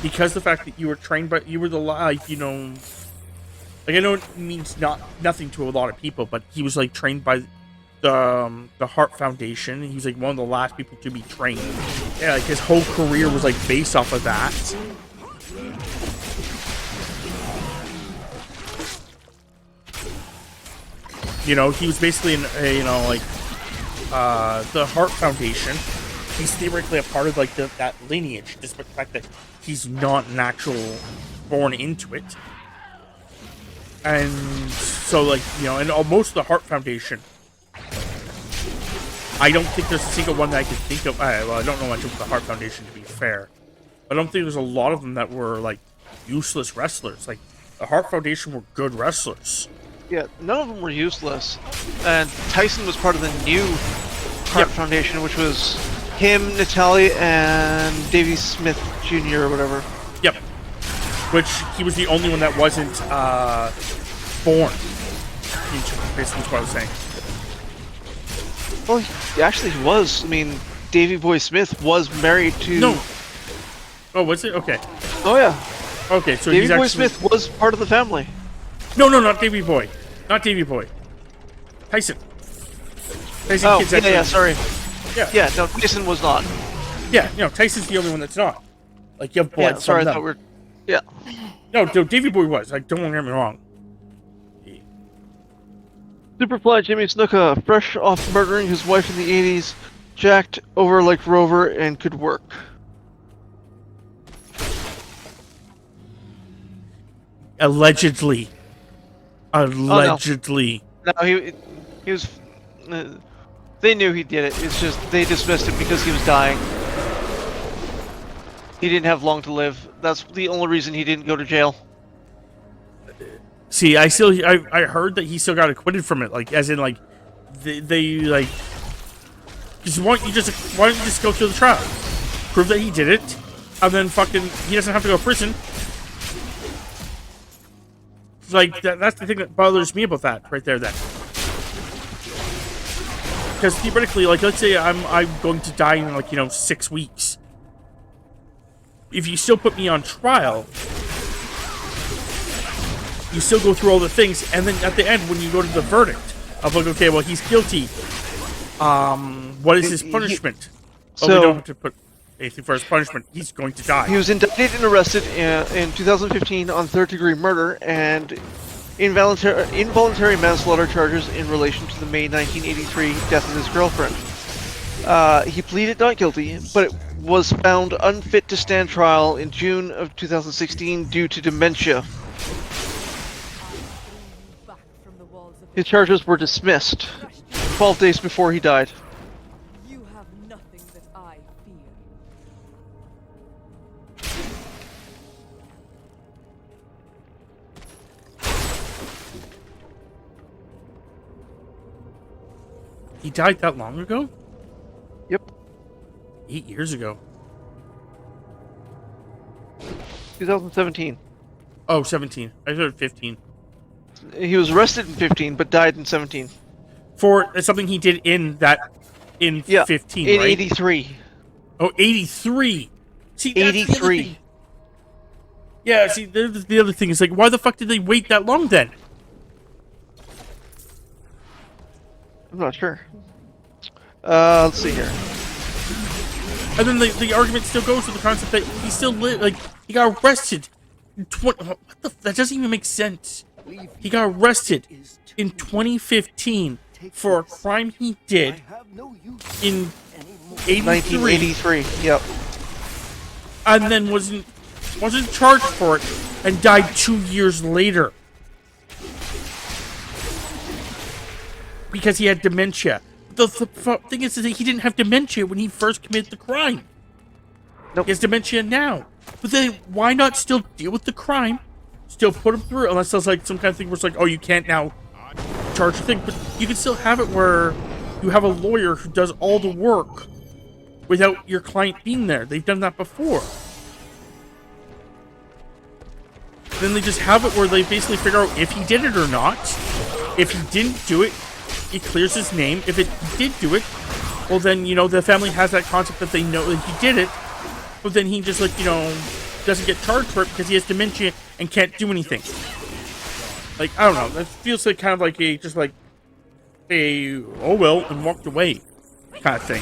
because the fact that you were trained by, you were the like, like I know it means nothing to a lot of people, but he was like trained by the Heart Foundation. He was like one of the last people to be trained. Yeah, like his whole career was like based off of that. He was basically in the Heart Foundation. He's theoretically a part of like that lineage, despite the fact that he's not an actual born into it. And so like, and most of the Heart Foundation, I don't think there's a single one that I can think of. Well, I don't know much about the Heart Foundation, to be fair. I don't think there's a lot of them that were like useless wrestlers. Like the Heart Foundation were good wrestlers. Yeah, none of them were useless. And Tyson was part of the new Heart Foundation, which was him, Natalie, and Davey Smith Jr. or whatever. Yep. Which he was the only one that wasn't born. Basically, what I was saying. Well, actually, he was. I mean, Davey Boy Smith was married to. No. Oh, was it? Okay. Oh yeah. Okay, so Davey he's Boy actually... Smith was part of the family. No, not Davey Boy. Not Davey Boy. Tyson. Tyson Oh, Kidd's yeah, actually... yeah, sorry. Yeah, no, Tyson was not. Yeah, Tyson's the only one that's not. Like, you have blood Yeah, sorry, from I them. thought we were... Yeah. No, Davey Boy was. Like, don't get me wrong. Superfly Jimmy Snuka, fresh off murdering his wife in the 80s, jacked over like Rover and could work. Allegedly. Allegedly. Oh, no, he was... they knew he did it. It's just they dismissed it because he was dying. He didn't have long to live. That's the only reason he didn't go to jail. See, I heard that he still got acquitted from it. Like, as in, like, they like... why don't you just go through the trial? Prove that he did it, and then fucking... He doesn't have to go to prison. Like, that's the thing that bothers me about that, right there, then. Because theoretically, like, let's say I'm going to die in, like, 6 weeks. If you still put me on trial, you still go through all the things, and then at the end, when you go to the verdict of like, okay, well, he's guilty. What is his punishment? We don't have to put anything for his punishment. He's going to die. He was indicted and arrested in 2015 on third-degree murder and involuntary manslaughter charges in relation to the May 1983 death of his girlfriend. He pleaded not guilty, but was found unfit to stand trial in June of 2016 due to dementia. His charges were dismissed 12 days before he died. You have nothing that I fear. He died that long ago? Yep. 8 years ago. 2017. Oh, 17. I heard 15. He was arrested in 15, but died in 17. For something he did in 15, in right? 83. Oh, 83. See, that's 83. Yeah, see, the other thing is, like, why the fuck did they wait that long then? I'm not sure. Let's see here. And then the argument still goes to the concept that he still lived, like, he got arrested in that doesn't even make sense. He got arrested in 2015 for a crime he did in 1983. Yep. And then wasn't charged for it and died 2 years later because he had dementia. The thing is that he didn't have dementia when he first committed the crime. Nope. He has dementia now. But then why not still deal with the crime? Still put him through, unless there's like some kind of thing where it's like, oh, you can't now charge the thing, but you can still have it where you have a lawyer who does all the work without your client being there. They've done that before. Then they just have it where they basically figure out if he did it or not. If he didn't do it, he clears his name. If he did do it, well then, the family has that concept that they know that he did it, but then he just, like, doesn't get charged for it because he has dementia and can't do anything. Like, I don't know. That feels like kind of like a oh well, and walked away kind of thing.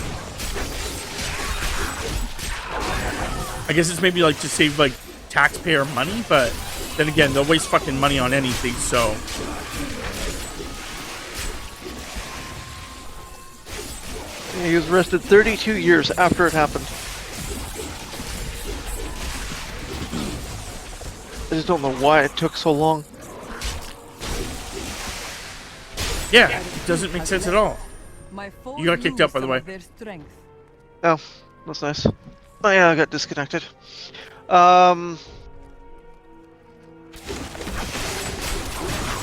I guess it's maybe like to save like taxpayer money, but then again, they'll waste fucking money on anything, so. He was arrested 32 years after it happened. I just don't know why it took so long. Yeah, it doesn't make sense at all. My foes You got kicked out, by the lose some way. of their strength. Oh, that's nice. Oh yeah, I got disconnected.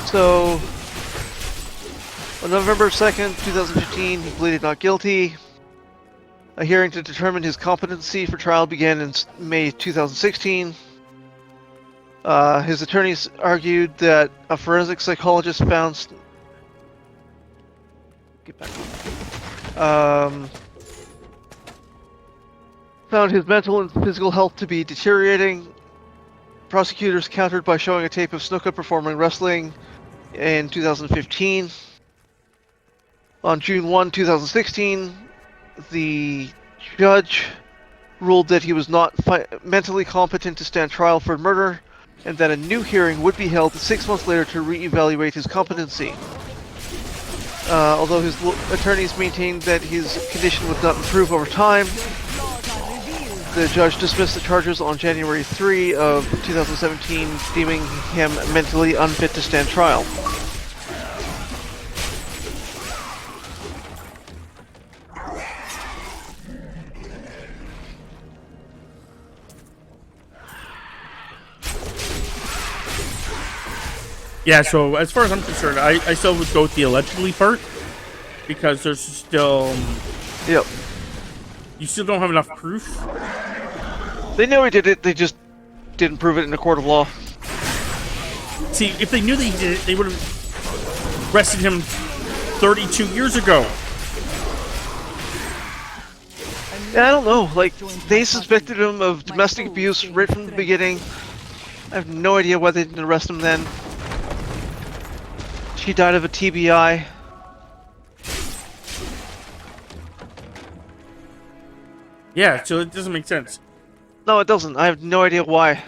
So, on November 2nd, 2015, he pleaded not guilty. A hearing to determine his competency for trial began in May 2016. His attorneys argued that a forensic psychologist found... Get back on. Found his mental and physical health to be deteriorating. Prosecutors countered by showing a tape of Snuka performing wrestling in 2015. On June 1, 2016, the judge ruled that he was not mentally competent to stand trial for murder, and that a new hearing would be held 6 months later to re-evaluate his competency. Although his attorneys maintained that his condition would not improve over time, the judge dismissed the charges on January 3 of 2017, deeming him mentally unfit to stand trial. Yeah, so as far as I'm concerned, I still would go with the allegedly part, because there's still... Yep. You still don't have enough proof. They knew he did it, they just didn't prove it in a court of law. See, if they knew that he did it, they would have arrested him 32 years ago. Yeah, I don't know, like, they suspected him of domestic abuse right from the beginning. I have no idea why they didn't arrest him then. She died of a TBI. Yeah, so it doesn't make sense. No, it doesn't. I have no idea why.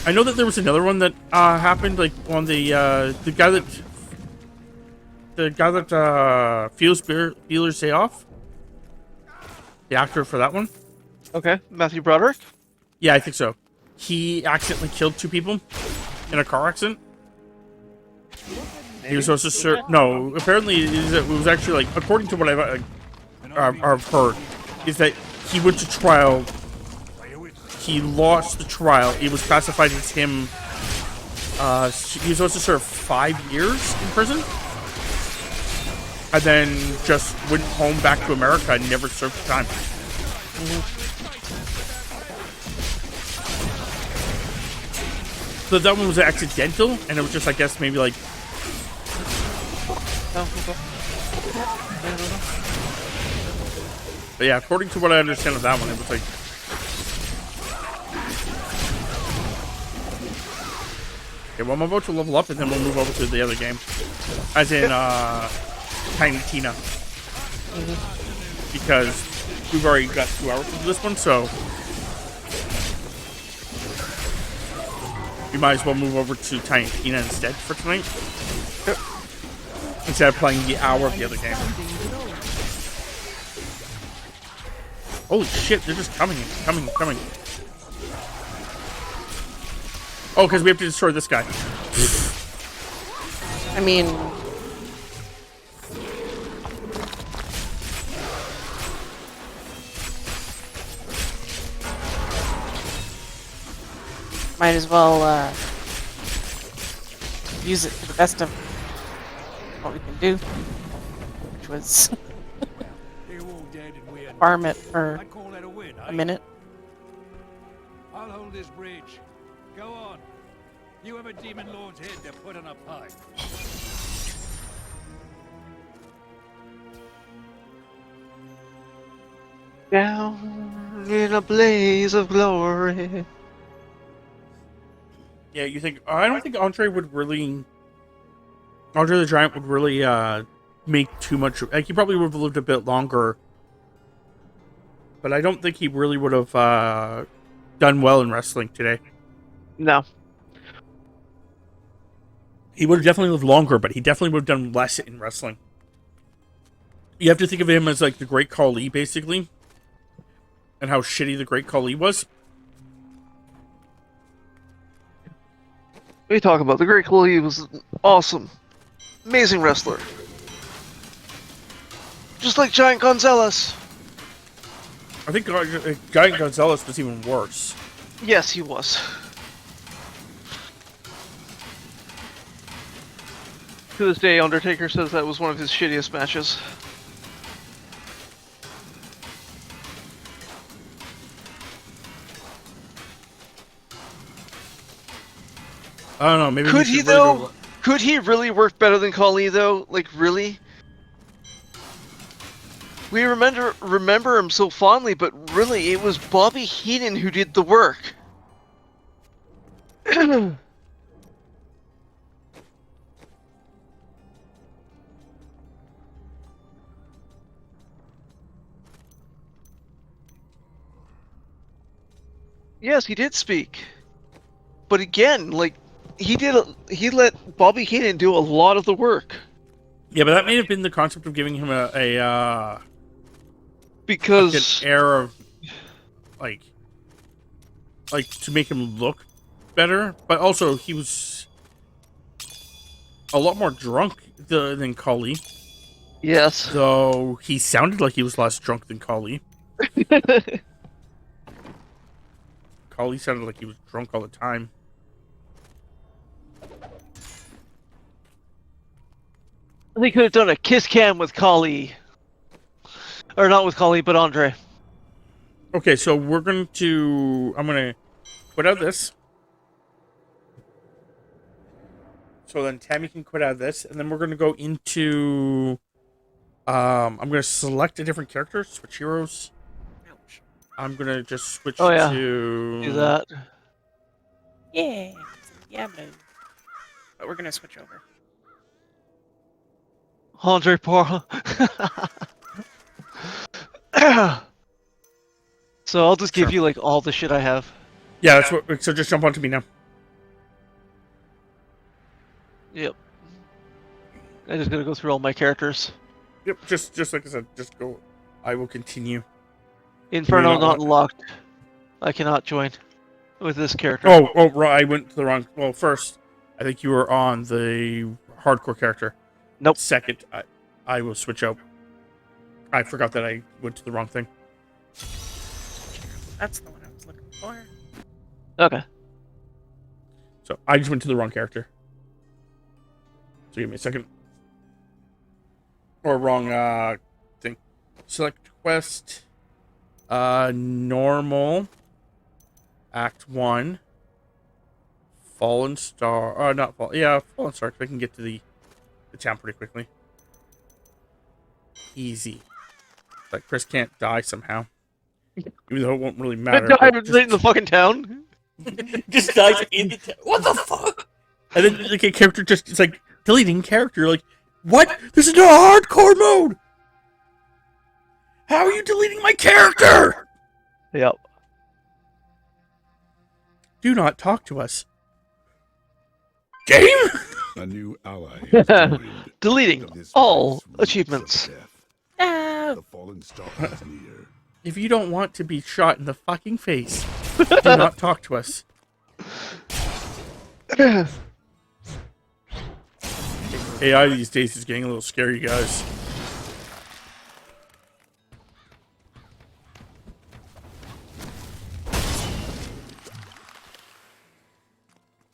I know that there was another one that happened, like on the guy that Feelers Say Off. The actor for that one. Okay, Matthew Broderick? Yeah, I think so. He accidentally killed 2 people in a car accident. He was supposed to serve. No, apparently it was actually like, according to what I've heard, is that he went to trial. He lost the trial. It was classified as him. He was supposed to serve 5 years in prison, and then just went home back to America and never served the time. So that one was accidental, and it was just, I guess, maybe like. But yeah, according to what I understand of that one, it was like. Okay, well, I'm about to level up, and then we'll move over to the other game, as in Tiny Tina, because we've already got 2 hours into this one, so we might as well move over to Tiny Tina instead for tonight. Instead of playing the hour of the other game. Holy shit, they're just coming. Oh, because we have to destroy this guy. I mean... might as well, use it to the best of what we can do, which was farm it for a minute. I'll hold this bridge. Go on. You have a demon lord's head to put on a pike. Down In a blaze of glory. Yeah, you think? I don't think Andre would really. Andre the Giant would really make too much. Like he probably would have lived a bit longer, but I don't think he really would have done well in wrestling today. No. He would have definitely lived longer, but he definitely would have done less in wrestling. You have to think of him as like the Great Khali, basically, and how shitty the Great Khali was. What are you talking about? The Great Khali was awesome. Amazing wrestler. Just like Giant Gonzalez. I think Giant Gonzalez was even worse. Yes, he was. To this day, Undertaker says that was one of his shittiest matches. I don't know. Maybe Could he he should really though? go- Could he really work better than Khali though? Like really? We remember him so fondly, but really it was Bobby Heenan who did the work. Yes, he did speak. But again, like he let Bobby Heenan do a lot of the work. Yeah, but that may have been the concept of giving him a Because an air of like to make him look better, but also he was a lot more drunk than Khali. yes. Though he sounded like he was less drunk than Khali. Khali sounded like he was drunk all the time. They could have done a kiss cam with Khali. Or not with Khali, but Andre. Okay, so I'm going to quit out this. So then Tammy can quit out of this, and then we're going to go into... I'm going to select a different character, switch heroes. Ouch. I'm going to just switch Oh, yeah. to... Do that. Yeah. Diablo. But we're gonna switch over. Andre Parra. So I'll just give Sure. you like all the shit I have. Yeah, that's what... So just jump onto me now. Yep. I'm just gonna go through all my characters. Yep, just like I said, just go. I will continue. Inferno not not want- locked. I cannot join with this character. Oh, right, I went to the wrong... Well, first, I think you were on the hardcore character. Nope. Second, I will switch out. I forgot that I went to the wrong thing. That's the one I was looking for. Okay. So I just went to the wrong character. So give me a second. Or wrong thing. Select quest. Normal. Act 1. Fallen Star. Not Fallen. Yeah, Fallen Star. 'Cause I can get to the town pretty quickly. Easy. But Chris can't die somehow. Even though it won't really matter. I'm but in the fucking town. just dies in the town. What the fuck? And then like a character just it's like deleting character. Like, what? This is a hardcore mode. How are you deleting my character? Yep. Do not talk to us. Game? A new ally has joined. Deleting This all place reeks achievements. of death. No. The fallen star is near. If you don't want to be shot in the fucking face, do not talk to us. AI these days is getting a little scary, guys.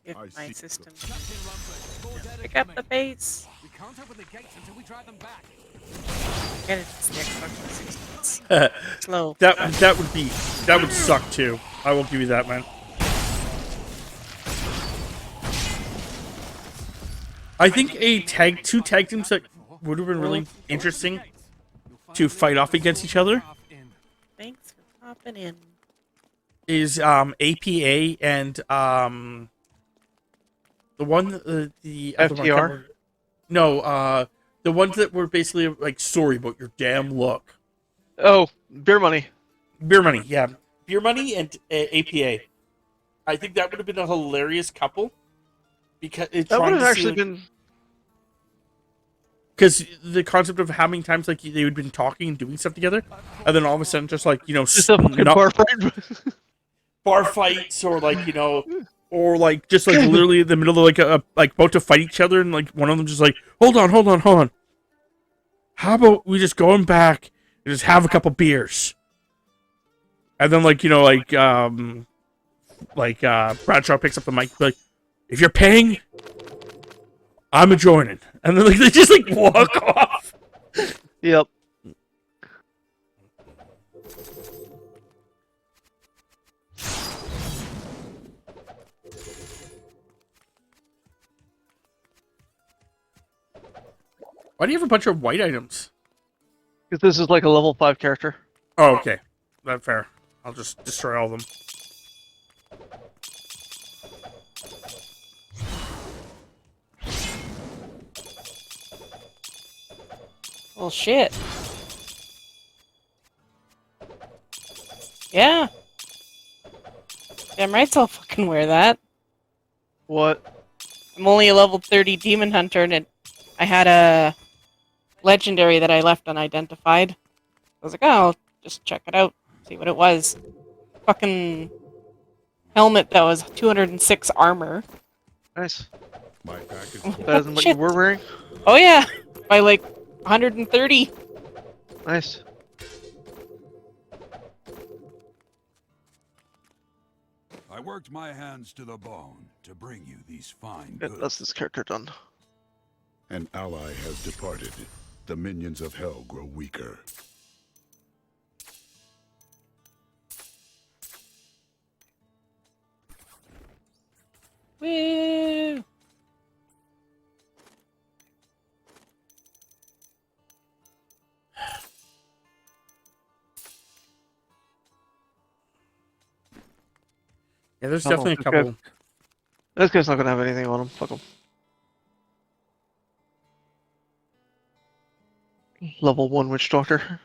If I my see. system Captain Rumford, more dead pick are up the coming. base. We can't open the gates until we drive them back. Get it. It's the Xbox 360. that Slow. that would suck too. I will give you that, man. I think two tag teams that would have been really interesting to fight off against each other. Thanks for Popping in. is APA and the one the other one. I can't FTR? remember. No, the ones that were basically like sorry about your damn look. Oh, beer money. Beer money, yeah, beer money and APA. I think that would have been a hilarious couple because it's That would trying have to see actually like, been. because the concept of how many times like they would been talking and doing stuff together, and then all of a sudden just like Just a fucking not bar fight. bar fights or like or like just like literally in the middle of like about to fight each other and like one of them just like hold on, how about we just going back and just have a couple beers, and then Bradshaw picks up the mic like if you're paying, I'm a joining, and then like they just like walk off. Yep. Why do you have a bunch of white items? Because this is like a level 5 character. Oh, okay. That's fair. I'll just destroy all of them. Well, shit. Yeah. Damn right I'll fucking wear that. What? I'm only a level 30 demon hunter, and I had a legendary that I left unidentified. I was like, oh, I'll just check it out, see what it was. Fucking helmet that was 206 armor. Nice. My pack is Better than what you were wearing? Oh yeah, by like 130. Nice. I worked my hands to the bone to bring you these fine Good, goods. that's this character done. An ally has departed. The minions of hell grow weaker. Woo! Yeah, there's Oh, definitely a this couple. guy- This guy's not gonna have anything on him. Fuck him. Level 1 Witch Doctor.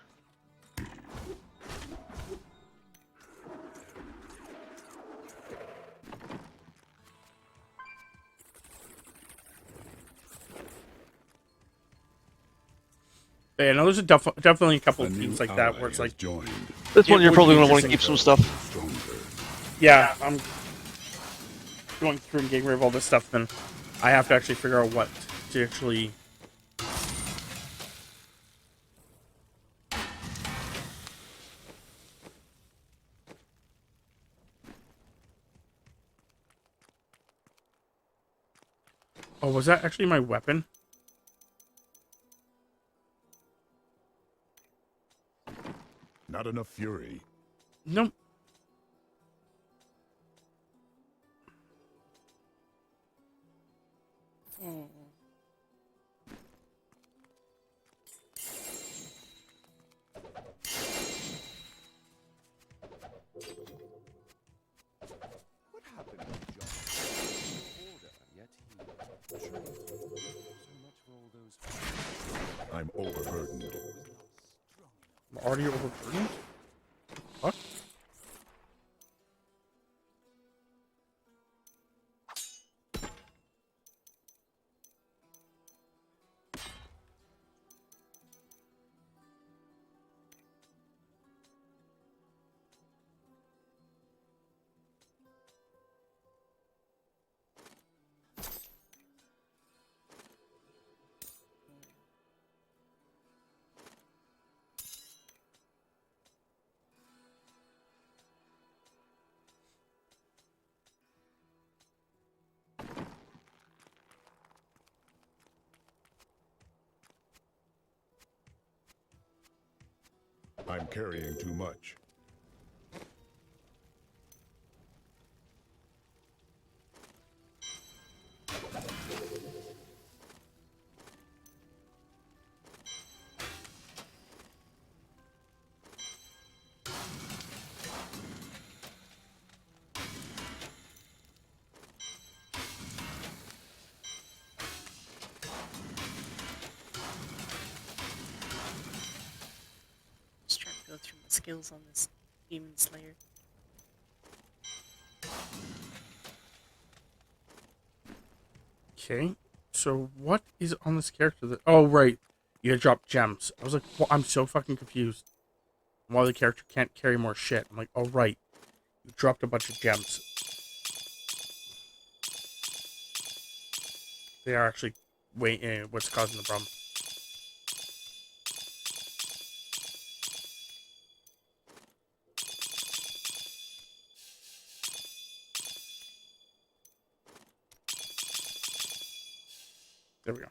Yeah, no, there's definitely a couple A of new things like ally that where it's has like, joined. This It one you're would probably be gonna want to interesting. keep some stuff. Stronger. yeah, I'm going through and getting rid of all this stuff, then I have to actually figure out what to actually. Oh, was that actually my weapon? Not enough fury. Nope. What happened to John? Order, yet he betrayed. So much for all those. I'm overburdened. I'm already overburdened? What? I'm carrying too much. go through my skills on this Demon Slayer. Okay. So what is on this character that... Oh, right. You gotta drop gems. I was like, well, I'm so fucking confused. Why the character can't carry more shit. I'm like, oh, right. You dropped a bunch of gems. They are actually what's causing the problem. There we go.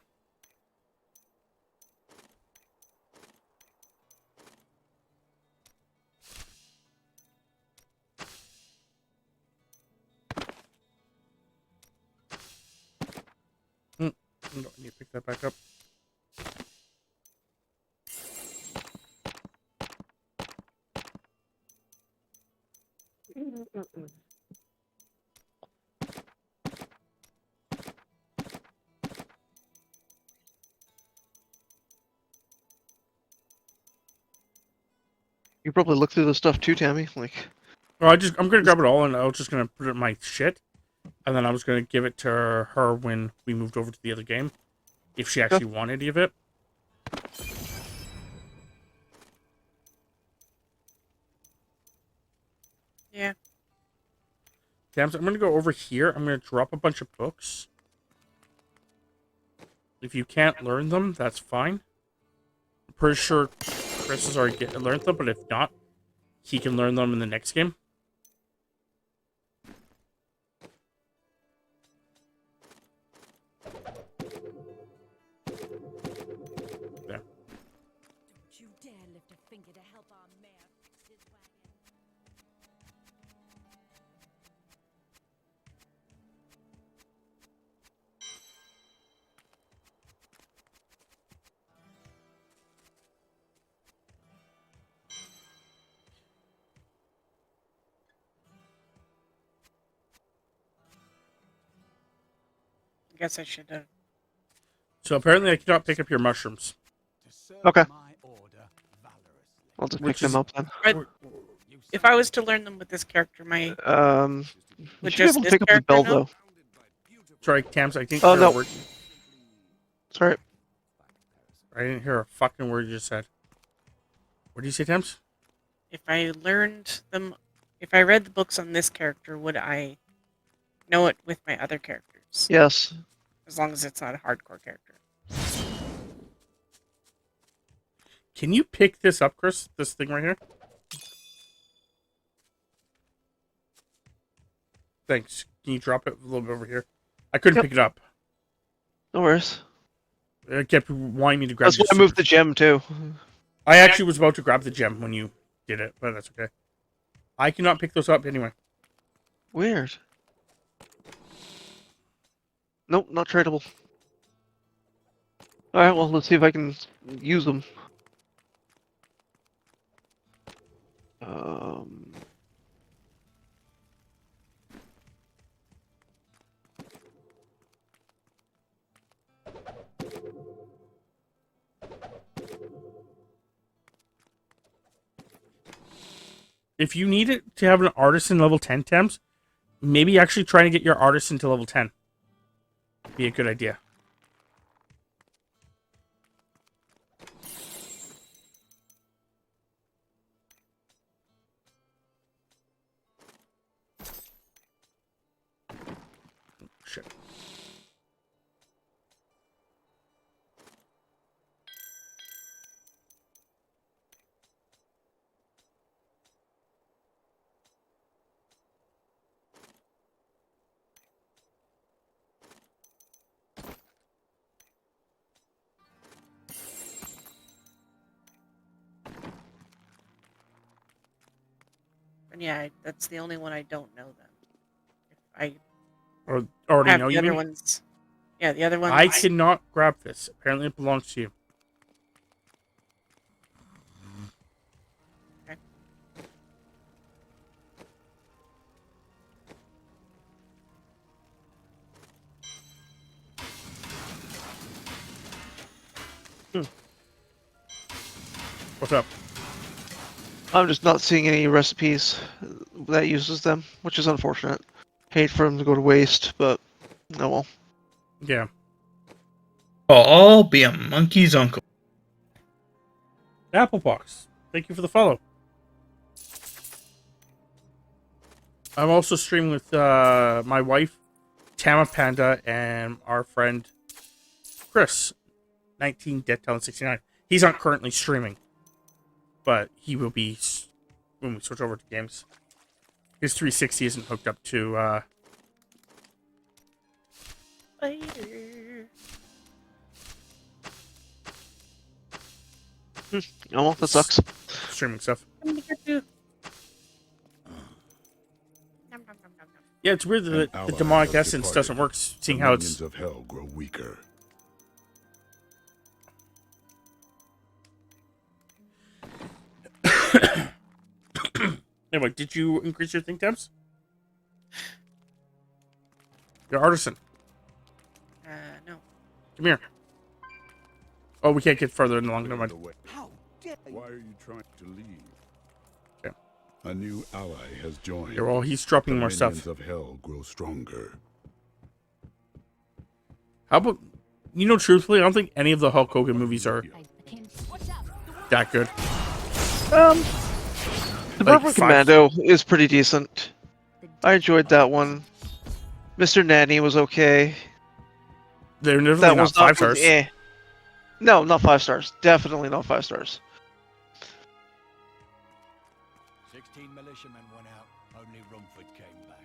No, I need to pick that back up. You probably look through the stuff too, Tammy. Like, Oh, I'm gonna grab it all, and I was just gonna put it in my shit, and then I was gonna give it to her when we moved over to the other game, if she actually wanted any of it. Yeah. Damn, so I'm gonna go over here. I'm gonna drop a bunch of books. If you can't learn them, that's fine. I'm pretty sure Chris has already learned them, but if not, he can learn them in the next game. There. Don't you dare lift a finger to help our mayor fix his wagon. I guess I should have. So apparently I cannot pick up your mushrooms. Okay. My order valorously. I'll just Which pick them is- up then. If I was to learn them with this character, my You with should be just able to this pick up the character, bell no? though. Sorry, Tams, I think Oh, there are no. words- Sorry. I didn't hear a fucking word you just said. What did you say, Tams? If I learned them, if I read the books on this character, would I know it with my other characters? Yes. As long as it's not a hardcore character. Can you pick this up, Chris? This thing right here? Thanks. Can you drop it a little bit over here? I couldn't Yep. pick it up. No worries. It kept wanting me to grab That's why I moved the gem too. I actually was about to grab the gem when you did it, but that's okay. I cannot pick those up anyway. Weird. Nope, not tradable. Alright, well, let's see if I can use them. If you need it to have an artisan level 10 Thames, maybe actually trying to get your artisan to level 10. Be a good idea. Shit. And yeah, that's the only one I don't know then. If I Or already have know the you other mean? ones. Yeah, the other ones. I cannot grab this. Apparently it belongs to you. Okay. What's up? I'm just not seeing any recipes that uses them, which is unfortunate. Hate for them to go to waste, but oh well. Yeah. I'll be a monkey's uncle. Applebox, thank you for the follow. I'm also streaming with my wife, Tama Panda, and our friend Chris, 19 Dead Talent 69. He's not currently streaming, but he will be when we switch over to games. His 360 isn't hooked up to Later. Oh well, that sucks. streaming stuff. I'm gonna get you. Nom, nom, nom, nom, nom. Yeah, it's weird An that ally the demonic has essence departed. doesn't work, seeing The how minions it's of hell grow weaker. Anyway, did you increase your think tabs? Your artisan. No. Come here. Oh, we can't get further in the long. Never mind. How dare you? Why are you trying to leave? Okay. A new ally has joined. Yeah, well, he's dropping The more minions stuff. of hell grow stronger. How about, truthfully, I don't think any of the Hulk Hogan movies are that good. The Like, Purple five- Commando is pretty decent. I enjoyed that one. Mr. Nanny was okay. They're That definitely not was 5 stars. No, not 5 stars. Definitely not 5 stars. 16 militiamen went out. Only Rumford came back.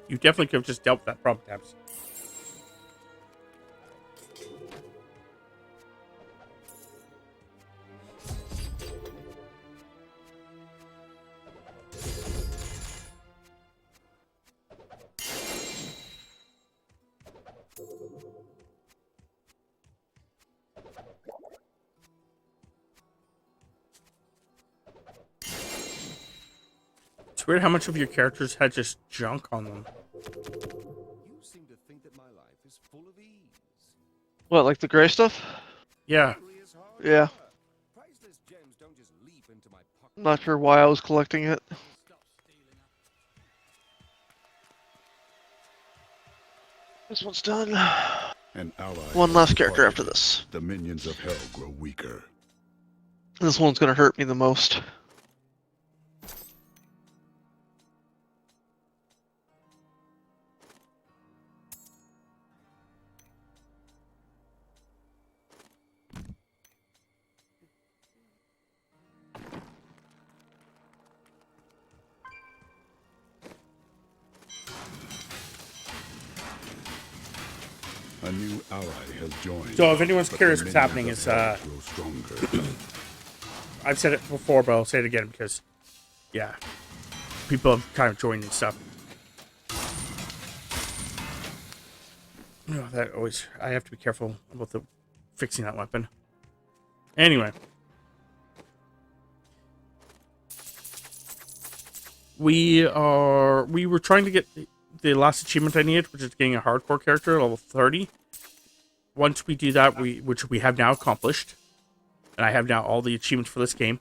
You definitely could have just dealt with that problem tabs. It's weird how much of your characters had just junk on them. You seem to think that my life is full of ease. What, like the gray stuff? Yeah. Yeah. Priceless gems don't just leap into my pocket. Not sure why I was collecting it. This one's done. An ally One has last character departed. after this. The minions of hell grow weaker. This one's gonna hurt me the most. A new ally has joined. So if anyone's but the curious what's happening minions is, of hell grow stronger. I've said it before, but I'll say it again because, yeah, people have kind of joined and stuff. That always, I have to be careful about fixing that weapon. Anyway. We were trying to get the last achievement I needed, which is getting a hardcore character, level 30. Once we do that, which we have now accomplished, and I have now all the achievements for this game.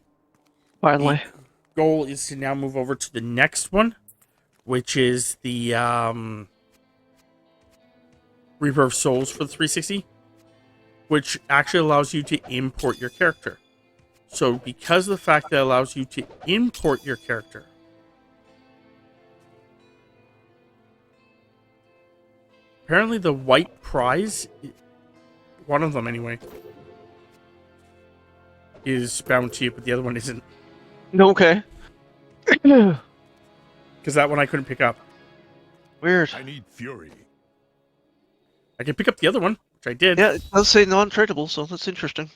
Finally. The goal is to now move over to the next one, which is the Reaper of Souls for the 360, which actually allows you to import your character. So because of the fact that it allows you to import your character, apparently the white prize, one of them anyway, is bound to you, but the other one isn't. Okay. Because that one I couldn't pick up. Weird. I need fury. I can pick up the other one, which I did. Yeah, it does say non-tradable, so that's interesting.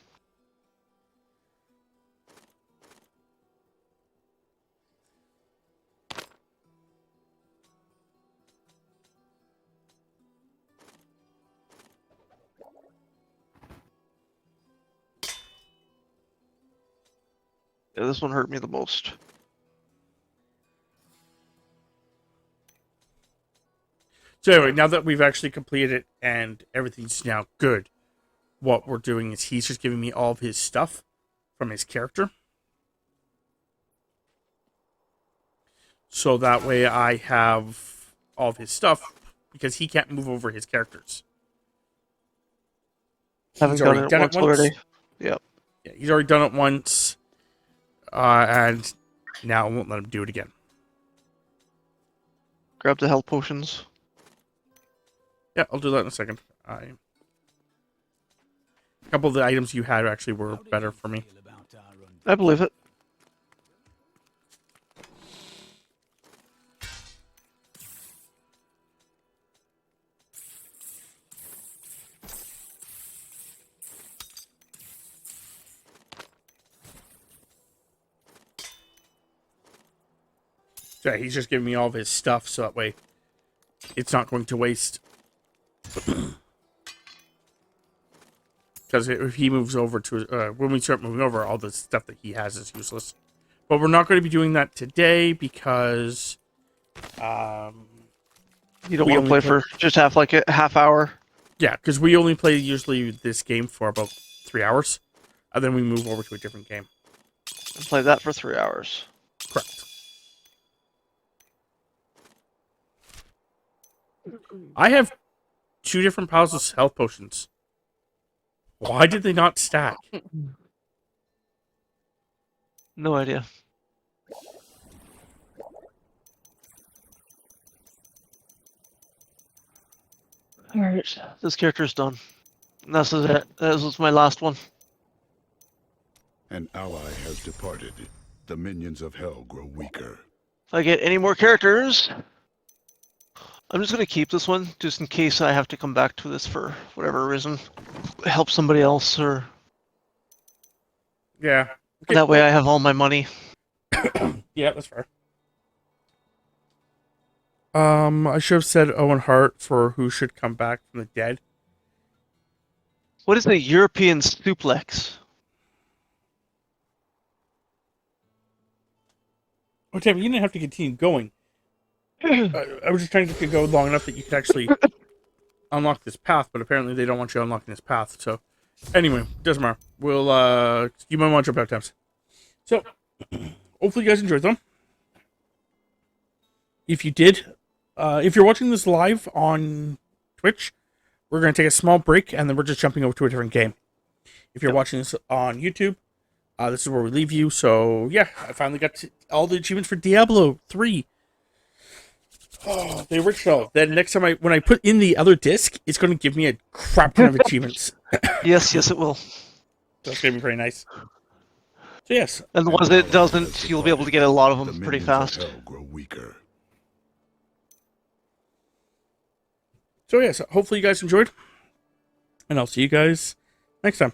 Yeah, this one hurt me the most. So anyway, now that we've actually completed it and everything's now good, what we're doing is he's just giving me all of his stuff from his character. So that way I have all of his stuff because he can't move over his characters. Haven't done it once already. Yep. Yeah, he's already done it once, and now I won't let him do it again. Grab the health potions. Yeah, I'll do that in a second. A couple of the items you had actually were better for me. I believe it. So yeah, he's just giving me all of his stuff, so that way it's not going to waste. Because if he moves over to, when we start moving over, all the stuff that he has is useless. But we're not going to be doing that today because, you don't want to play for just a half hour. Yeah, because we only play usually this game for about 3 hours, and then we move over to a different game. And play that for 3 hours. Correct. I have 2 different piles of health potions. Why did they not stack? No idea. Alright, this character's done. And this is it. This was my last one. An ally has departed. The minions of hell grow weaker. If I get any more characters, I'm just going to keep this one, just in case I have to come back to this for whatever reason. Help somebody else, or... Yeah. Okay. That way I have all my money. Yeah, that's fair. I should have said Owen Hart for who should come back from the dead. What is a European suplex? Oh, Tammy, you didn't have to continue going. I was just trying to get you to go long enough that you could actually unlock this path, but apparently they don't want you unlocking this path, so... Anyway, doesn't matter. We'll, you might want to jump out times. So, hopefully you guys enjoyed them. If you did, if you're watching this live on Twitch, we're going to take a small break, and then we're just jumping over to a different game. If you're watching this on YouTube, this is where we leave you. So, yeah, I finally got all the achievements for Diablo 3. Oh, the original. Then next time when I put in the other disc, it's going to give me a crap ton of achievements. Yes, it will. That's going to be pretty nice. So, yes. And the ones that it doesn't, you'll be able to get a lot of them pretty fast. Hell grow weaker. So, yes, hopefully you guys enjoyed. And I'll see you guys next time.